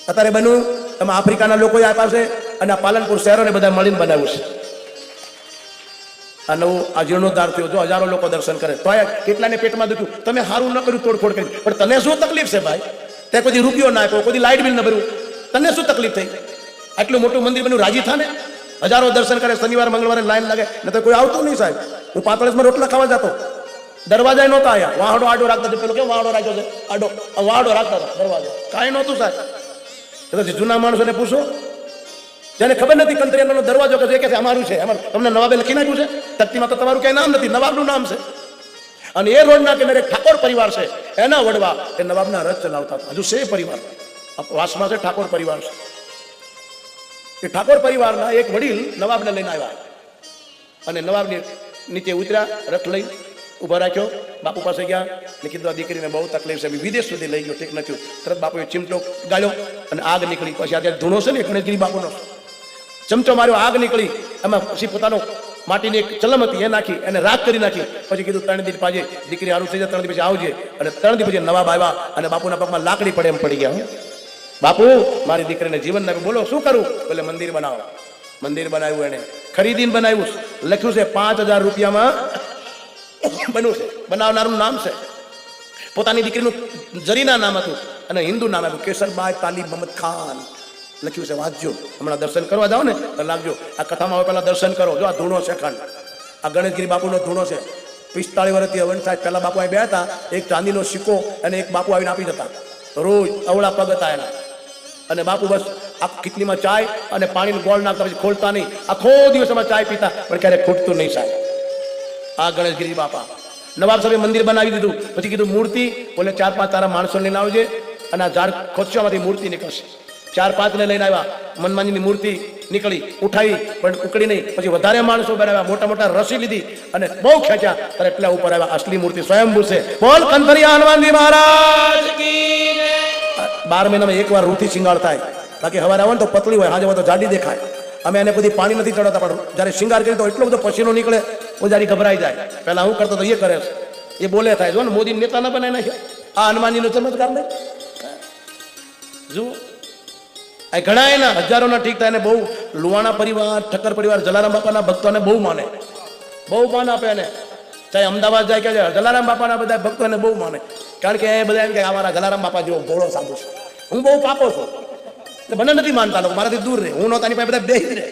અત્યારે બન્યું તમે આફ્રિકાના લોકો આપ્યા છે અને આ પાલનપુર શહેરોને બધા મળીને બનાવ્યું છે. આ નવું આ જીર્ણોદ્ધાર થયો. જો હજારો લોકો દર્શન કરે તો કેટલાને પેટમાં દુખ્યું. તમે સારું ન કર્યું, તોડફોડ કરી, પણ તને શું તકલીફ છે ભાઈ? તે કોઈ રૂપિયો ના આપ્યો, કોઈ લાઇટ બિલ ન ભર્યું, તને શું તકલીફ થઈ? આટલું મોટું મંદિર બન્યું, રાજી થાને. હજારો દર્શન કરે, શનિવાર મંગળવારે લાઈન લાગે, ને તો કોઈ આવતું નહીં સાહેબ. હું પાતળેશ્વરમાં રોટલા ખાવા જતો, દરવાજા નહોતા આવ્યા, વાહડો આડો રાખતા હતા. પેલો કેમ વાહડો રાખ્યો છે, આડો વાહડો રાખતા હતા દરવાજા, કાંઈ નહોતું સાહેબ. એટલે જૂના માણસોને પૂછો, જેને ખબર નથી કંત્રીનો દરવાજો કે છે અમારું છે, તમને નવાબે લખી નાખ્યું છે તકતીમાં, તો તમારું કઈ નામ નથી, નવાબનું નામ છે. અને એ રોડના કિનારે ઠાકોર પરિવાર છે, એના વડવા એ નવાબના રથ ચલાવતા હતા. હજુ છે પરિવાર વાસમાં છે, ઠાકોર પરિવાર છે. એ ઠાકોર પરિવારના એક વડીલ નવાબને લઈને આવ્યા અને નવાબની નીચે ઉતર્યા, રથ લઈ ઉભા રાખ્યો, બાપુ પાસે ગયા ને કીધું આ દીકરીને બહુ તકલીફ છે, વિદેશ સુધી લઈ ગયો, ઠીક નથી. તરત બાપુએ ચીમટો ગાળ્યો અને આગ નીકળી. પછી અત્યારે ધૂણો છે ને ગણેશગીરી બાપુનો, ચમચો માર્યો, આગ નીકળી. એમાં પછી પોતાનો માટીની એક ચલમ હતી એ નાખી, એને રાખ કરી નાખી. પછી કીધું 3 દિવસ પાજે દીકરી સારું થઈ જાય, 3 દિવસ પછી આવજે. અને 3 દિવસ પછી નવાબ આવ્યા અને બાપુના પગમાં લાકડી પડે એમ પડી ગયા. બાપુ મારી દીકરીને જીવન નાખ્યું, બોલો શું કરું? બોલે મંદિર બનાવો. મંદિર બનાવ્યું, એને ખરીદીને બનાવ્યું, લખ્યું છે 5000 રૂપિયામાં બન્યું છે. બનાવનારનું નામ છે, પોતાની દીકરીનું જરીના નામ હતું અને હિન્દુ નામ હતું, કેસરબાઈ તાલીબ મહમદ ખાન લખ્યું છે. વાંચજો, હમણાં દર્શન કરવા જાઓ ને તો લાગજો. આ કથામાં હવે પહેલા દર્શન કરો. જો આ ધૂણો છે ખંડ, આ ગણેશગીરી બાપુનો ધૂણો છે. 45 વર્ષથી હવન થાય. પહેલા બાપુ અહીં બે હતા, એક ચાંદીનો સિક્કો અને એક બાપુ આવીને આપી જતા. રોજ અવળા પગ હતા એના. અને બાપુ બસ આ ખીટલીમાં ચાય અને પાણીનો ગોળ નાખતા, પછી ખોલતા નહીં. આખો દિવસમાં ચાય પીતા, પણ ક્યારેક ખૂટતું નહીં સાહેબ. આ ગણેશગીરી બાપા. નવાબ સાહેબે મંદિર બનાવી દીધું. પછી કીધું મૂર્તિ, બોલે 4-5 તારા માણસો લઈને આવજે અને આ ઝાડ ખોદશામાંથી મૂર્તિ નીકળશે. 4-5 ને લઈને આવ્યા. હનુમાનજીની મૂર્તિ નીકળી, ઉઠાવી પણ ઉકળી નહીં. પછી વધારે માણસો બનાવ્યા, મોટા મોટા રસી લીધી અને બહુ ખેંચ્યા, ત્યારે એટલા ઉપર આવ્યા. અસલી મૂર્તિ સ્વયંભૂ છે. બોલ કંથરિયા હનુમાનજી મહારાજ કી જય. 12 મહિનામાં એકવાર રૂથી શિંગાર થાય, બાકી હવારે આવે ને તો પતળી હોય, હાજે તો જાડી દેખાય. અમે એને બધી પાણી નથી ચડાવતા, પણ જ્યારે શિંગાર કરીએ તો એટલો બધો પસીનો નીકળે, પૂજારી ગભરાઈ જાય. પહેલા હું કરતો તો એ કરે છે, એ બોલે થાય. જો ને મોદી નેતા ના બનાવી નાખ્યા. આ હનુમાનજીનો ચમત્કાર નહીં જુઓ. આ ઘણા એના હજારોના ઠીક થાય. એને બહુ લુવાણા પરિવાર, ઠક્કર પરિવાર જલારામ બાપાના ભક્તોને બહુ માને, બહુ માન આપે એને. ચાહે અમદાવાદ જાય કે જલારામ બાપાના બધા ભક્તો એને બહુ માને. કારણ કે એ બધા એમ કે અમારા જલારામ બાપા જેવો ભોળો સાધુ છે. હું બહુ પાકો છું, મને નથી માનતા લોકો, મારાથી દૂર રહે. હું નહોતા, એની પાસે બધા બેસી રહે.